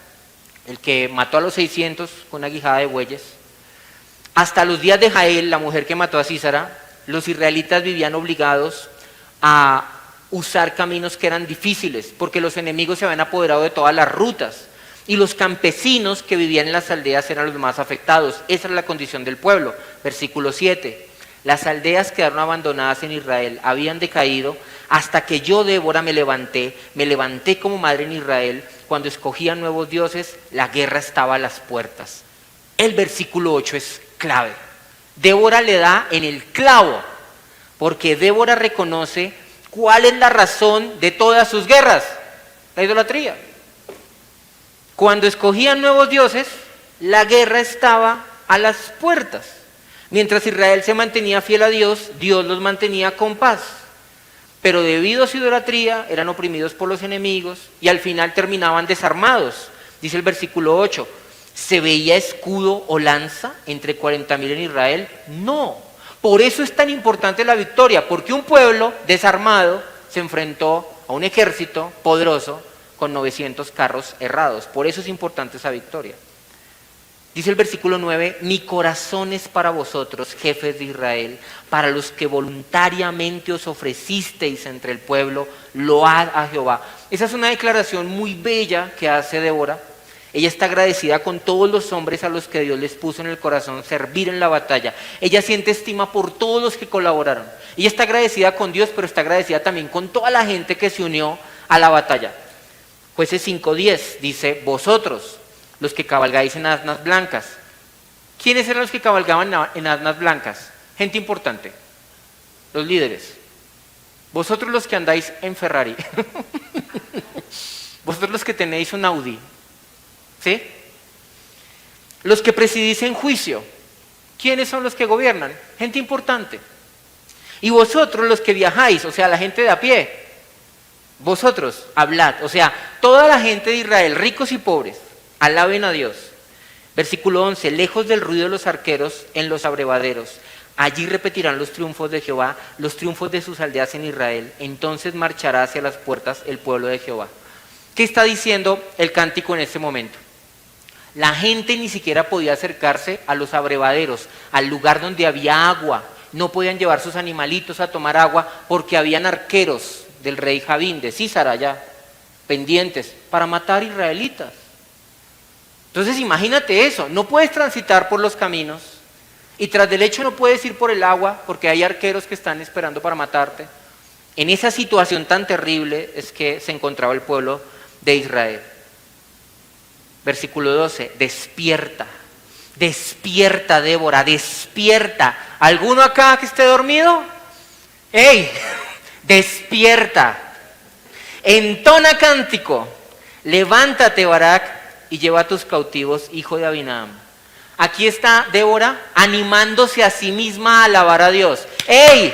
el que mató a los 600 con una guijada de bueyes, hasta los días de Jael, la mujer que mató a Sísara, los israelitas vivían obligados a usar caminos que eran difíciles, porque los enemigos se habían apoderado de todas las rutas, y los campesinos que vivían en las aldeas eran los más afectados. Esa era la condición del pueblo. Versículo 7. Las aldeas quedaron abandonadas en Israel, habían decaído, hasta que yo, Débora, me levanté como madre en Israel. Cuando escogían nuevos dioses, la guerra estaba a las puertas. El versículo 8 es clave. Débora le da en el clavo, porque Débora reconoce cuál es la razón de todas sus guerras: la idolatría. Cuando escogían nuevos dioses, la guerra estaba a las puertas. Mientras Israel se mantenía fiel a Dios, Dios los mantenía con paz. Pero debido a su idolatría, eran oprimidos por los enemigos y al final terminaban desarmados. Dice el versículo 8, ¿se veía escudo o lanza entre 40,000 en Israel? No. Por eso es tan importante la victoria, porque un pueblo desarmado se enfrentó a un ejército poderoso con 900 carros errados. Por eso es importante esa victoria. Dice el versículo 9, mi corazón es para vosotros, jefes de Israel, para los que voluntariamente os ofrecisteis entre el pueblo, load a Jehová. Esa es una declaración muy bella que hace Débora. Ella está agradecida con todos los hombres a los que Dios les puso en el corazón servir en la batalla. Ella siente estima por todos los que colaboraron. Ella está agradecida con Dios, pero está agradecida también con toda la gente que se unió a la batalla. Jueces 5:10 dice, vosotros, los que cabalgáis en asnas blancas. ¿Quiénes eran los que cabalgaban en asnas blancas? Gente importante, los líderes. Vosotros los que andáis en Ferrari. Vosotros los que tenéis un Audi. ¿Sí? Los que presidís en juicio. ¿Quiénes son los que gobiernan? Gente importante. Y vosotros los que viajáis, o sea, la gente de a pie. Vosotros hablad, o sea, toda la gente de Israel, ricos y pobres, alaben a Dios. Versículo 11, lejos del ruido de los arqueros en los abrevaderos, allí repetirán los triunfos de Jehová, los triunfos de sus aldeas en Israel, entonces marchará hacia las puertas el pueblo de Jehová. ¿Qué está diciendo el cántico en este momento? La gente ni siquiera podía acercarse a los abrevaderos, al lugar donde había agua, no podían llevar sus animalitos a tomar agua porque habían arqueros del rey Javín, de Sísara allá, pendientes, para matar israelitas. Entonces imagínate eso, no puedes transitar por los caminos y tras del hecho no puedes ir por el agua porque hay arqueros que están esperando para matarte. En esa situación tan terrible es que se encontraba el pueblo de Israel. Versículo 12, despierta, despierta Débora, despierta. ¿Alguno acá que esté dormido? ¡Ey! Despierta. Entona cántico, levántate Barak y lleva a tus cautivos, hijo de Abinadab. Aquí está Débora animándose a sí misma a alabar a Dios. ¡Ey!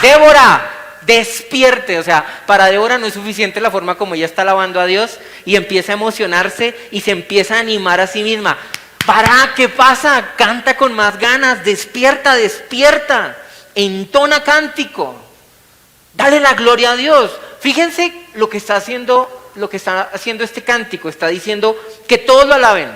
Débora, despierte. O sea, para Débora no es suficiente la forma como ella está alabando a Dios y empieza a emocionarse y se empieza a animar a sí misma. Barak, ¿qué pasa? Canta con más ganas, despierta, despierta. Entona cántico. Dale la gloria a Dios. Fíjense lo que está haciendo este cántico. Está diciendo que todos lo alaben.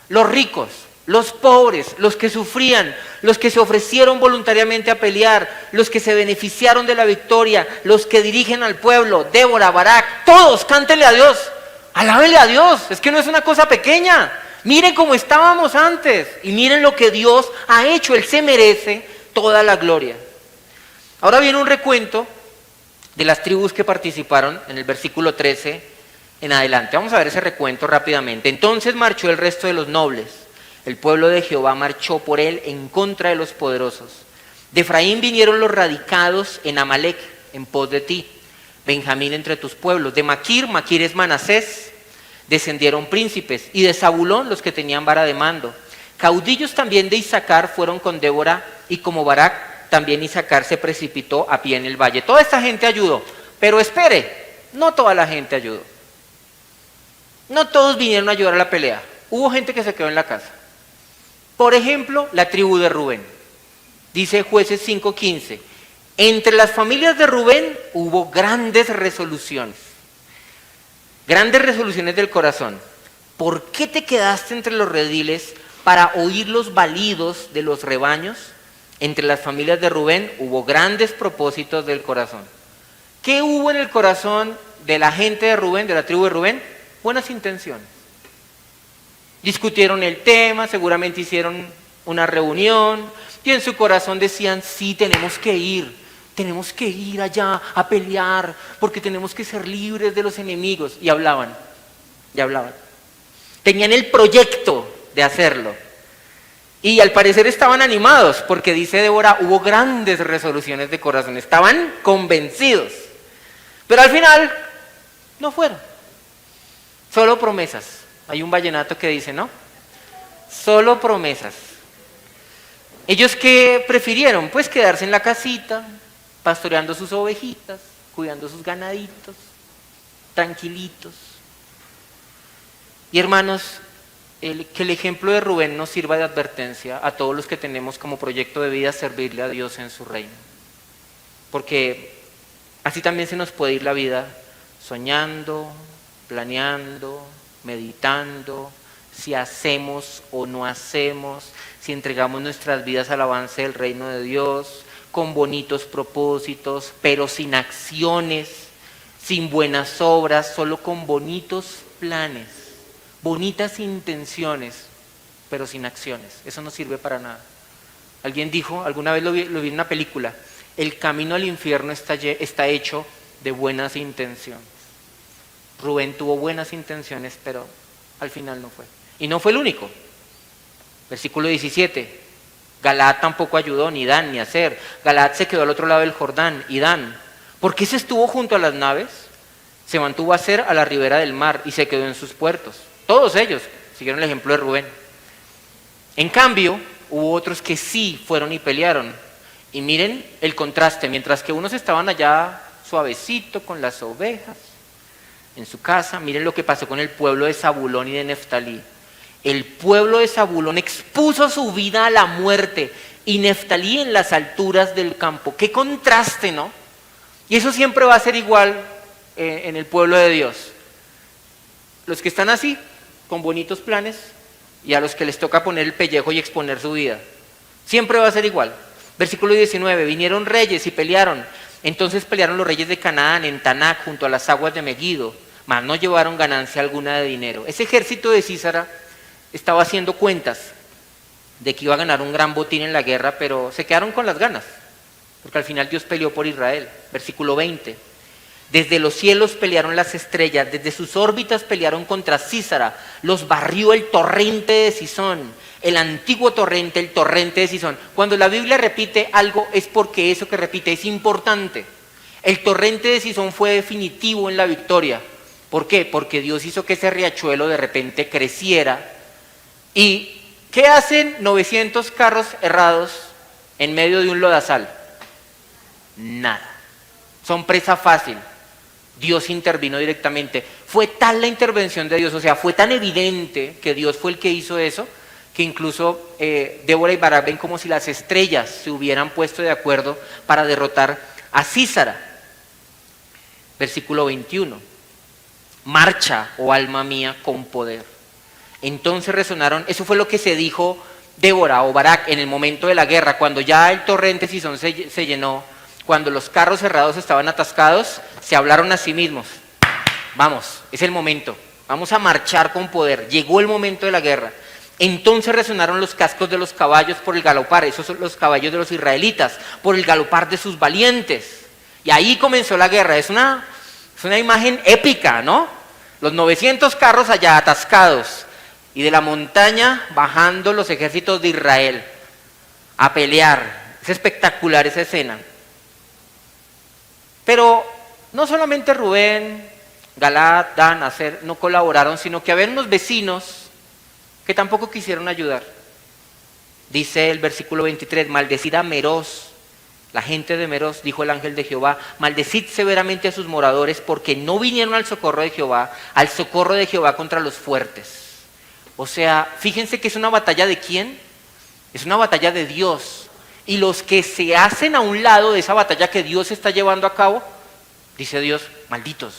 Los ricos, los pobres, los que sufrían, los que se ofrecieron voluntariamente a pelear, los que se beneficiaron de la victoria, los que dirigen al pueblo, Débora, Barak, todos, cántenle a Dios. Alábenle a Dios. Es que no es una cosa pequeña. Miren cómo estábamos antes y miren lo que Dios ha hecho. Él se merece toda la gloria. Ahora viene un recuento de las tribus que participaron en el versículo 13 en adelante. Vamos a ver ese recuento rápidamente. Entonces marchó el resto de los nobles. El pueblo de Jehová marchó por él en contra de los poderosos. De Efraín vinieron los radicados en Amalec, en pos de ti. Benjamín entre tus pueblos. De Maquir es Manasés, descendieron príncipes. Y de Zabulón los que tenían vara de mando. Caudillos también de Isaacar fueron con Débora, y como Barak, también Isaacar se precipitó a pie en el valle. Toda esta gente ayudó, pero espere, no toda la gente ayudó. No todos vinieron a ayudar a la pelea. Hubo gente que se quedó en la casa. Por ejemplo, la tribu de Rubén. Dice Jueces 5:15. Entre las familias de Rubén hubo grandes resoluciones. Grandes resoluciones del corazón. ¿Por qué te quedaste entre los rediles para oír los balidos de los rebaños? Entre las familias de Rubén hubo grandes propósitos del corazón. ¿Qué hubo en el corazón de la gente de Rubén, de la tribu de Rubén? Buenas intenciones. Discutieron el tema, seguramente hicieron una reunión y en su corazón decían, sí, tenemos que ir allá a pelear porque tenemos que ser libres de los enemigos. Y hablaban. Tenían el proyecto de hacerlo. Y al parecer estaban animados, porque dice Débora, hubo grandes resoluciones de corazón, estaban convencidos. Pero al final, no fueron. Solo promesas. Hay un vallenato que dice, ¿no? Solo promesas. ¿Ellos qué prefirieron? Pues quedarse en la casita, pastoreando sus ovejitas, cuidando sus ganaditos, tranquilitos. Y hermanos, que el ejemplo de Rubén nos sirva de advertencia a todos los que tenemos como proyecto de vida servirle a Dios en su reino. Porque así también se nos puede ir la vida soñando, planeando, meditando, si hacemos o no hacemos, si entregamos nuestras vidas al avance del reino de Dios, con bonitos propósitos, pero sin acciones, sin buenas obras, solo con bonitos planes. Bonitas intenciones, pero sin acciones. Eso no sirve para nada. Alguien dijo, alguna vez lo vi en una película, el camino al infierno está hecho de buenas intenciones. Rubén tuvo buenas intenciones, pero al final no fue. Y no fue el único. Versículo 17. Galaad tampoco ayudó, ni Dan, ni Aser. Galaad se quedó al otro lado del Jordán, y Dan. ¿Por qué se estuvo junto a las naves? Se mantuvo Aser a la ribera del mar y se quedó en sus puertos. Todos ellos siguieron el ejemplo de Rubén. En cambio, hubo otros que sí fueron y pelearon. Y miren el contraste, mientras que unos estaban allá suavecito con las ovejas en su casa, miren lo que pasó con el pueblo de Zabulón y de Neftalí. El pueblo de Zabulón expuso su vida a la muerte y Neftalí en las alturas del campo. ¡Qué contraste!, ¿no? Y eso siempre va a ser igual en el pueblo de Dios. Los que están así, con bonitos planes, y a los que les toca poner el pellejo y exponer su vida. Siempre va a ser igual. Versículo 19, vinieron reyes y pelearon. Entonces pelearon los reyes de Canaán en Tanac junto a las aguas de Megido, mas no llevaron ganancia alguna de dinero. Ese ejército de Sísara estaba haciendo cuentas de que iba a ganar un gran botín en la guerra, pero se quedaron con las ganas, porque al final Dios peleó por Israel. Versículo 20. Desde los cielos pelearon las estrellas, desde sus órbitas pelearon contra Sísara, los barrió el torrente de Sisón, el antiguo torrente, el torrente de Sisón. Cuando la Biblia repite algo es porque eso que repite es importante. El torrente de Sisón fue definitivo en la victoria. ¿Por qué? Porque Dios hizo que ese riachuelo de repente creciera. ¿Y qué hacen 900 carros errados en medio de un lodazal? Nada. Son presa fácil. Dios intervino directamente. Fue tal la intervención de Dios, o sea, fue tan evidente que Dios fue el que hizo eso, que incluso Débora y Barak ven como si las estrellas se hubieran puesto de acuerdo para derrotar a Sísara. Versículo 21. Marcha, oh alma mía, con poder. Entonces resonaron, eso fue lo que se dijo Débora o Barak en el momento de la guerra, cuando ya el torrente Sisón se llenó, cuando los carros cerrados estaban atascados, se hablaron a sí mismos. Vamos, es el momento, vamos a marchar con poder, llegó el momento de la guerra. Entonces resonaron los cascos de los caballos por el galopar, esos son los caballos de los israelitas, por el galopar de sus valientes. Y ahí comenzó la guerra, es una imagen épica, ¿no? Los 900 carros allá atascados y de la montaña bajando los ejércitos de Israel a pelear. Es espectacular esa escena. Pero no solamente Rubén, Galaad, Dan, Aser no colaboraron, sino que había unos vecinos que tampoco quisieron ayudar. Dice el versículo 23, maldecid a Meroz, la gente de Meroz, dijo el ángel de Jehová, maldecid severamente a sus moradores porque no vinieron al socorro de Jehová contra los fuertes. O sea, fíjense que es una batalla ¿de quién? Es una batalla de Dios. Y los que se hacen a un lado de esa batalla que Dios está llevando a cabo, dice Dios, malditos.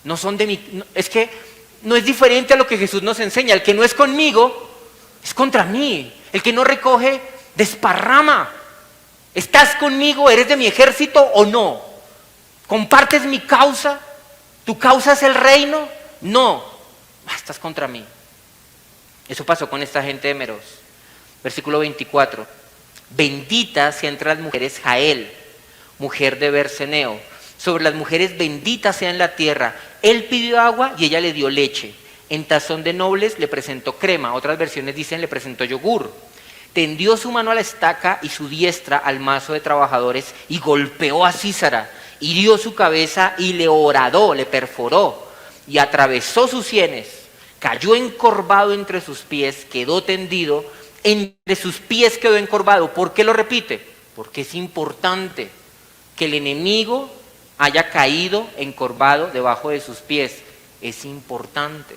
No son de mí. Es que no es diferente a lo que Jesús nos enseña. El que no es conmigo, es contra mí. El que no recoge, desparrama. ¿Estás conmigo? ¿Eres de mi ejército o no? ¿Compartes mi causa? ¿Tu causa es el reino? No. Estás contra mí. Eso pasó con esta gente de Meroz. Versículo 24. Bendita sea entre las mujeres Jael, mujer de Berseneo. Sobre las mujeres benditas sea en la tierra. Él pidió agua y ella le dio leche. En tazón de nobles le presentó crema. Otras versiones dicen le presentó yogur. Tendió su mano a la estaca y su diestra al mazo de trabajadores y golpeó a Sísara. Hirió su cabeza y le horadó, le perforó y atravesó sus sienes. Cayó encorvado entre sus pies, quedó tendido. Entre sus pies quedó encorvado. ¿Por qué lo repite? Porque es importante que el enemigo haya caído encorvado debajo de sus pies. Es importante.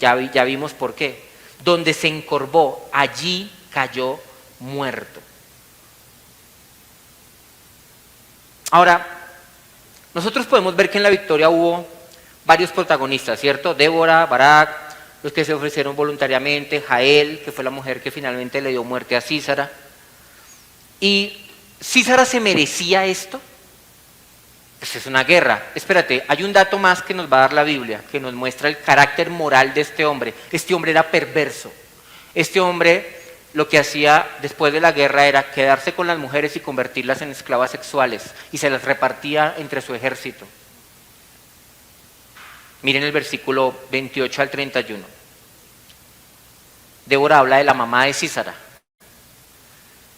Ya vimos por qué. Donde se encorvó, allí cayó muerto. Ahora, nosotros podemos ver que en la victoria hubo varios protagonistas, ¿cierto? Débora, Barak, los que se ofrecieron voluntariamente, Jael, que fue la mujer que finalmente le dio muerte a Sísara. ¿Y Sísara se merecía esto? Pues es una guerra. Espérate, hay un dato más que nos va a dar la Biblia, que nos muestra el carácter moral de este hombre. Este hombre era perverso. Este hombre lo que hacía después de la guerra era quedarse con las mujeres y convertirlas en esclavas sexuales, y se las repartía entre su ejército. Miren el versículo 28 al 31. Débora habla de la mamá de Sísara.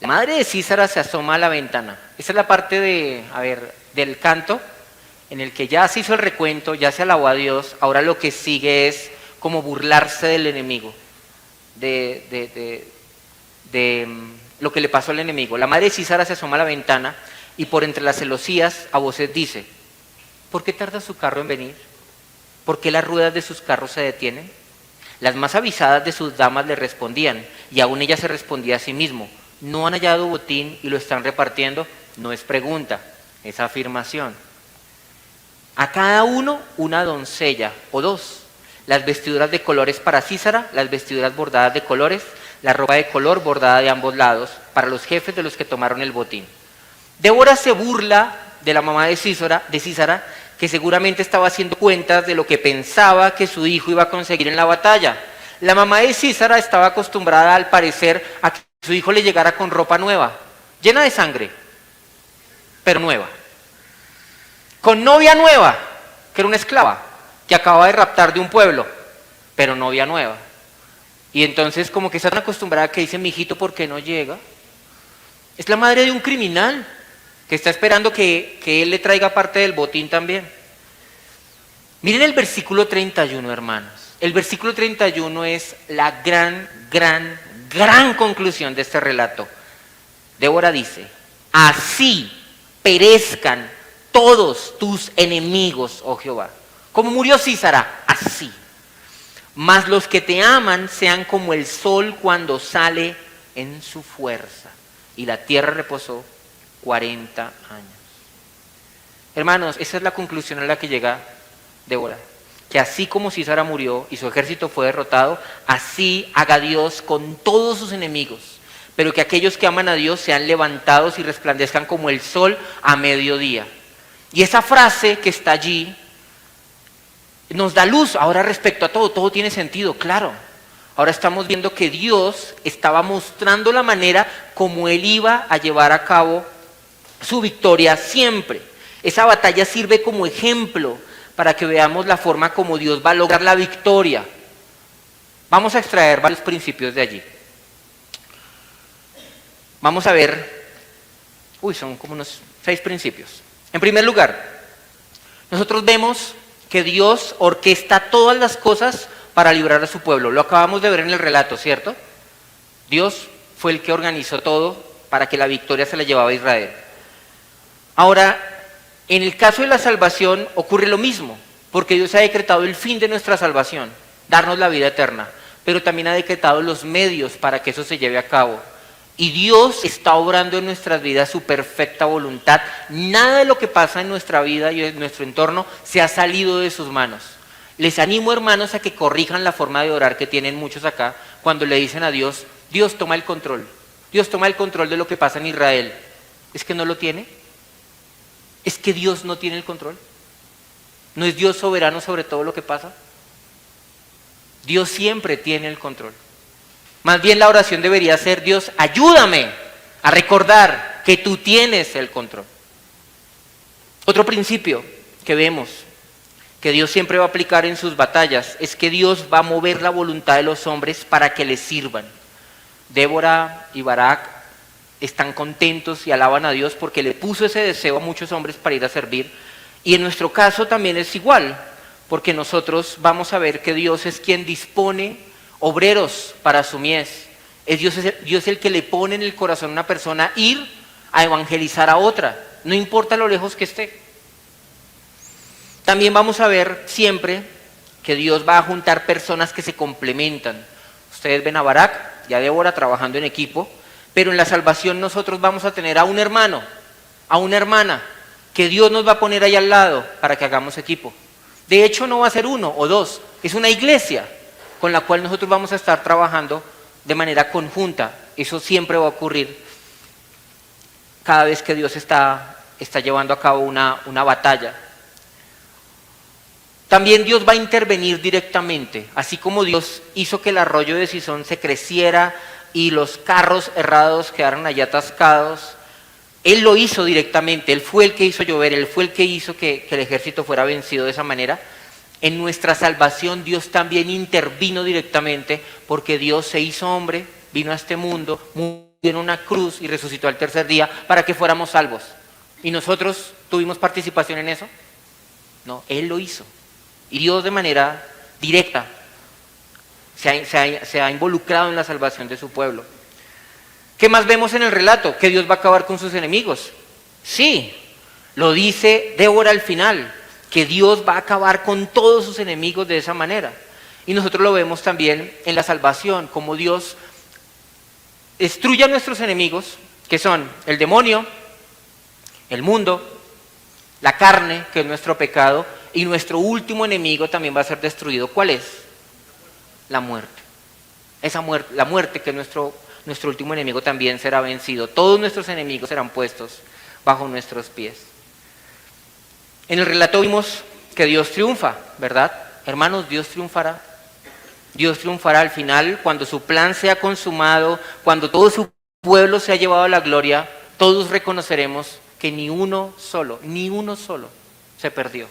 La madre de Sísara se asoma a la ventana. Esa es la parte del canto en el que ya se hizo el recuento, ya se alabó a Dios. Ahora lo que sigue es como burlarse del enemigo, de lo que le pasó al enemigo. La madre de Sísara se asoma a la ventana y por entre las celosías a voces dice: ¿por qué tarda su carro en venir? ¿Por qué las ruedas de sus carros se detienen? Las más avisadas de sus damas le respondían, y aún ella se respondía a sí mismo: ¿no han hallado botín y lo están repartiendo? No es pregunta, es afirmación. A cada uno una doncella o dos. Las vestiduras de colores para Sísara, las vestiduras bordadas de colores, la ropa de color bordada de ambos lados, para los jefes de los que tomaron el botín. Débora se burla de la mamá de Sísara, que seguramente estaba haciendo cuentas de lo que pensaba que su hijo iba a conseguir en la batalla. La mamá de Sísara estaba acostumbrada, al parecer, a que su hijo le llegara con ropa nueva, llena de sangre, pero nueva. Con novia nueva, que era una esclava, que acababa de raptar de un pueblo, pero novia nueva. Y entonces como que está tan acostumbrada que dice, mijito, ¿por qué no llega? Es la madre de un criminal que está esperando que él le traiga parte del botín también. Miren el versículo 31, hermanos. El versículo 31 es la gran conclusión de este relato. Débora dice, así perezcan todos tus enemigos, oh Jehová. Como murió Sísara, así. Mas los que te aman sean como el sol cuando sale en su fuerza. Y la tierra reposó 40 años. Hermanos, esa es la conclusión a la que llega Débora. Que así como Sísara murió y su ejército fue derrotado, así haga Dios con todos sus enemigos. Pero que aquellos que aman a Dios sean levantados y resplandezcan como el sol a mediodía. Y esa frase que está allí nos da luz ahora respecto a todo. Todo tiene sentido, claro. Ahora estamos viendo que Dios estaba mostrando la manera como Él iba a llevar a cabo su victoria siempre. Esa batalla sirve como ejemplo para que veamos la forma como Dios va a lograr la victoria. Vamos a extraer varios principios de allí. Vamos a ver, son como unos 6 principios. En primer lugar, nosotros vemos que Dios orquesta todas las cosas para librar a su pueblo. Lo acabamos de ver en el relato, ¿cierto? Dios fue el que organizó todo para que la victoria se la llevaba a Israel. Ahora, en el caso de la salvación ocurre lo mismo, porque Dios ha decretado el fin de nuestra salvación, darnos la vida eterna, pero también ha decretado los medios para que eso se lleve a cabo. Y Dios está obrando en nuestras vidas su perfecta voluntad. Nada de lo que pasa en nuestra vida y en nuestro entorno se ha salido de sus manos. Les animo, hermanos, a que corrijan la forma de orar que tienen muchos acá cuando le dicen a Dios, Dios toma el control. Dios toma el control de lo que pasa en Israel. ¿Es que no lo tiene? ¿Es que Dios no tiene el control? ¿No es Dios soberano sobre todo lo que pasa? Dios siempre tiene el control. Más bien la oración debería ser, Dios, ayúdame a recordar que tú tienes el control. Otro principio que vemos que Dios siempre va a aplicar en sus batallas es que Dios va a mover la voluntad de los hombres para que les sirvan. Débora y Barak están contentos y alaban a Dios porque le puso ese deseo a muchos hombres para ir a servir. Y en nuestro caso también es igual, porque nosotros vamos a ver que Dios es quien dispone obreros para su mies. Dios el que le pone en el corazón a una persona ir a evangelizar a otra, no importa lo lejos que esté. También vamos a ver siempre que Dios va a juntar personas que se complementan. Ustedes ven a Barak y a Débora trabajando en equipo, pero en la salvación nosotros vamos a tener a un hermano, a una hermana, que Dios nos va a poner ahí al lado para que hagamos equipo. De hecho no va a ser uno o dos, es una iglesia con la cual nosotros vamos a estar trabajando de manera conjunta. Eso siempre va a ocurrir cada vez que Dios está llevando a cabo una batalla. También Dios va a intervenir directamente, así como Dios hizo que el arroyo de Cisón se creciera y los carros errados quedaron allá atascados. Él lo hizo directamente, Él fue el que hizo llover, Él fue el que hizo que el ejército fuera vencido de esa manera. En nuestra salvación Dios también intervino directamente porque Dios se hizo hombre, vino a este mundo, murió en una cruz y resucitó al tercer día para que fuéramos salvos. ¿Y nosotros tuvimos participación en eso? No, Él lo hizo. Y Dios de manera directa se ha involucrado en la salvación de su pueblo. ¿Qué más vemos en el relato? Que Dios va a acabar con sus enemigos. Sí, lo dice Débora al final, que Dios va a acabar con todos sus enemigos de esa manera. Y nosotros lo vemos también en la salvación, como Dios destruye a nuestros enemigos, que son el demonio, el mundo, la carne, que es nuestro pecado, y nuestro último enemigo también va a ser destruido. ¿Cuál es? La muerte. La muerte que es nuestro último enemigo también será vencido. Todos nuestros enemigos serán puestos bajo nuestros pies. En el relato vimos que Dios triunfa, ¿verdad? Hermanos, Dios triunfará. Dios triunfará al final, cuando su plan sea consumado, cuando todo su pueblo se ha llevado a la gloria, todos reconoceremos que ni uno solo se perdió.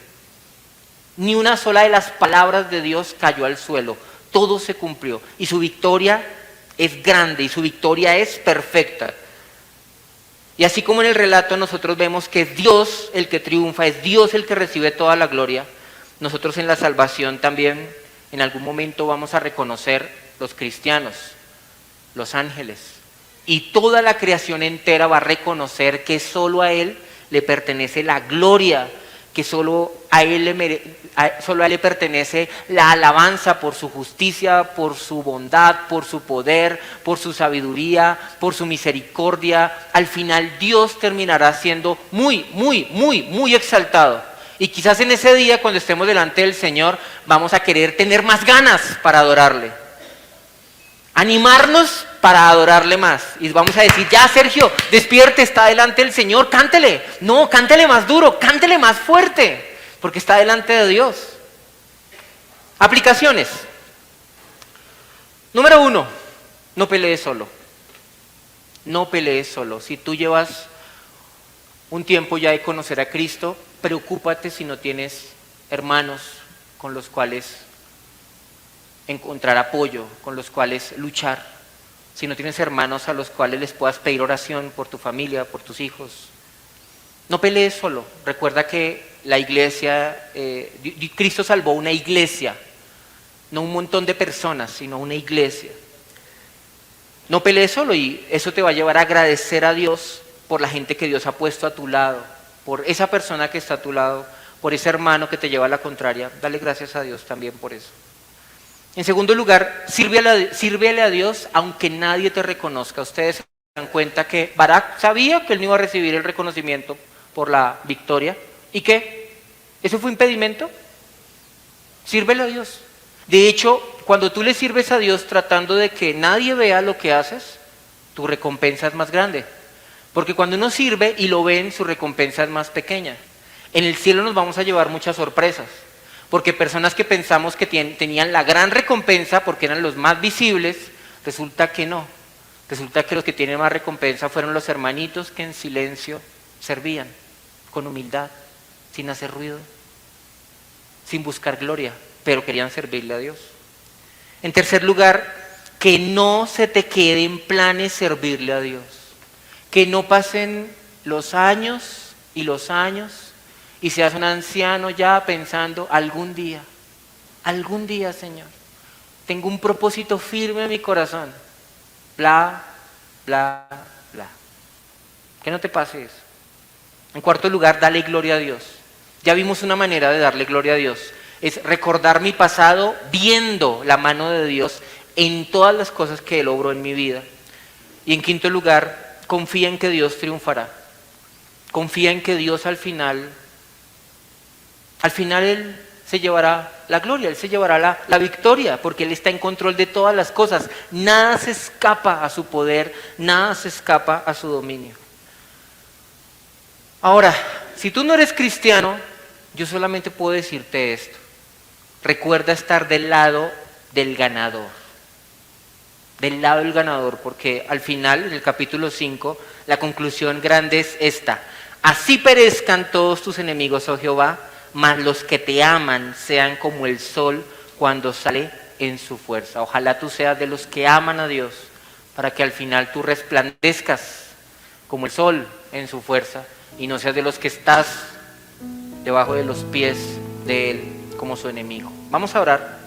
Ni una sola de las palabras de Dios cayó al suelo. Todo se cumplió. Y su victoria es grande y su victoria es perfecta. Y así como en el relato nosotros vemos que es Dios el que triunfa, es Dios el que recibe toda la gloria, nosotros en la salvación también en algún momento vamos a reconocer, los cristianos, los ángeles, y toda la creación entera va a reconocer que solo a Él le pertenece la gloria, que solo a Él le pertenece la alabanza por su justicia, por su bondad, por su poder, por su sabiduría, por su misericordia. Al final Dios terminará siendo muy exaltado. Y quizás en ese día, cuando estemos delante del Señor, vamos a querer tener más ganas para adorarle. Animarnos para adorarle más. Y vamos a decir, ya Sergio, despierte, está delante del Señor, cántele. No, cántele más duro, cántele más fuerte, porque está delante de Dios. Aplicaciones. Número 1, no pelees solo. No pelees solo. Si tú llevas un tiempo ya de conocer a Cristo, preocúpate si no tienes hermanos con los cuales encontrar apoyo, con los cuales luchar. Si no tienes hermanos a los cuales les puedas pedir oración por tu familia, por tus hijos. No pelees solo. Recuerda que la iglesia, Cristo salvó una iglesia, no un montón de personas, sino una iglesia. No pelees solo y eso te va a llevar a agradecer a Dios por la gente que Dios ha puesto a tu lado, por esa persona que está a tu lado, por ese hermano que te lleva a la contraria. Dale gracias a Dios también por eso. En segundo lugar, sírvele a Dios aunque nadie te reconozca. Ustedes se dan cuenta que Barak sabía que él no iba a recibir el reconocimiento por la victoria. ¿Y qué? ¿Eso fue impedimento? Sírvele a Dios. De hecho, cuando tú le sirves a Dios tratando de que nadie vea lo que haces, tu recompensa es más grande. Porque cuando uno sirve y lo ven, su recompensa es más pequeña. En el cielo nos vamos a llevar muchas sorpresas. Porque personas que pensamos que tenían la gran recompensa porque eran los más visibles, resulta que no. Resulta que los que tienen más recompensa fueron los hermanitos que en silencio servían, con humildad, sin hacer ruido, sin buscar gloria, pero querían servirle a Dios. En tercer lugar, que no se te queden planes servirle a Dios. Que no pasen los años y seas un anciano ya pensando algún día, Señor, tengo un propósito firme en mi corazón, bla, bla, bla. Que no te pase eso. En cuarto lugar, dale gloria a Dios. Ya vimos una manera de darle gloria a Dios, es recordar mi pasado viendo la mano de Dios en todas las cosas que Él obró en mi vida. Y en quinto lugar, confía en que Dios triunfará. Confía en que Dios al final Él se llevará la gloria, Él se llevará la victoria, porque Él está en control de todas las cosas. Nada se escapa a su poder, nada se escapa a su dominio. Ahora, si tú no eres cristiano, yo solamente puedo decirte esto. Recuerda estar del lado del ganador. Del lado del ganador, porque al final, en el capítulo 5, la conclusión grande es esta: así perezcan todos tus enemigos, oh Jehová, mas los que te aman sean como el sol cuando sale en su fuerza. Ojalá tú seas de los que aman a Dios, para que al final tú resplandezcas como el sol en su fuerza, y no seas de los que estás debajo de los pies de Él como su enemigo. Vamos a orar.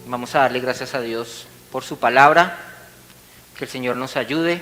Vamos a darle gracias a Dios por su palabra, que el Señor nos ayude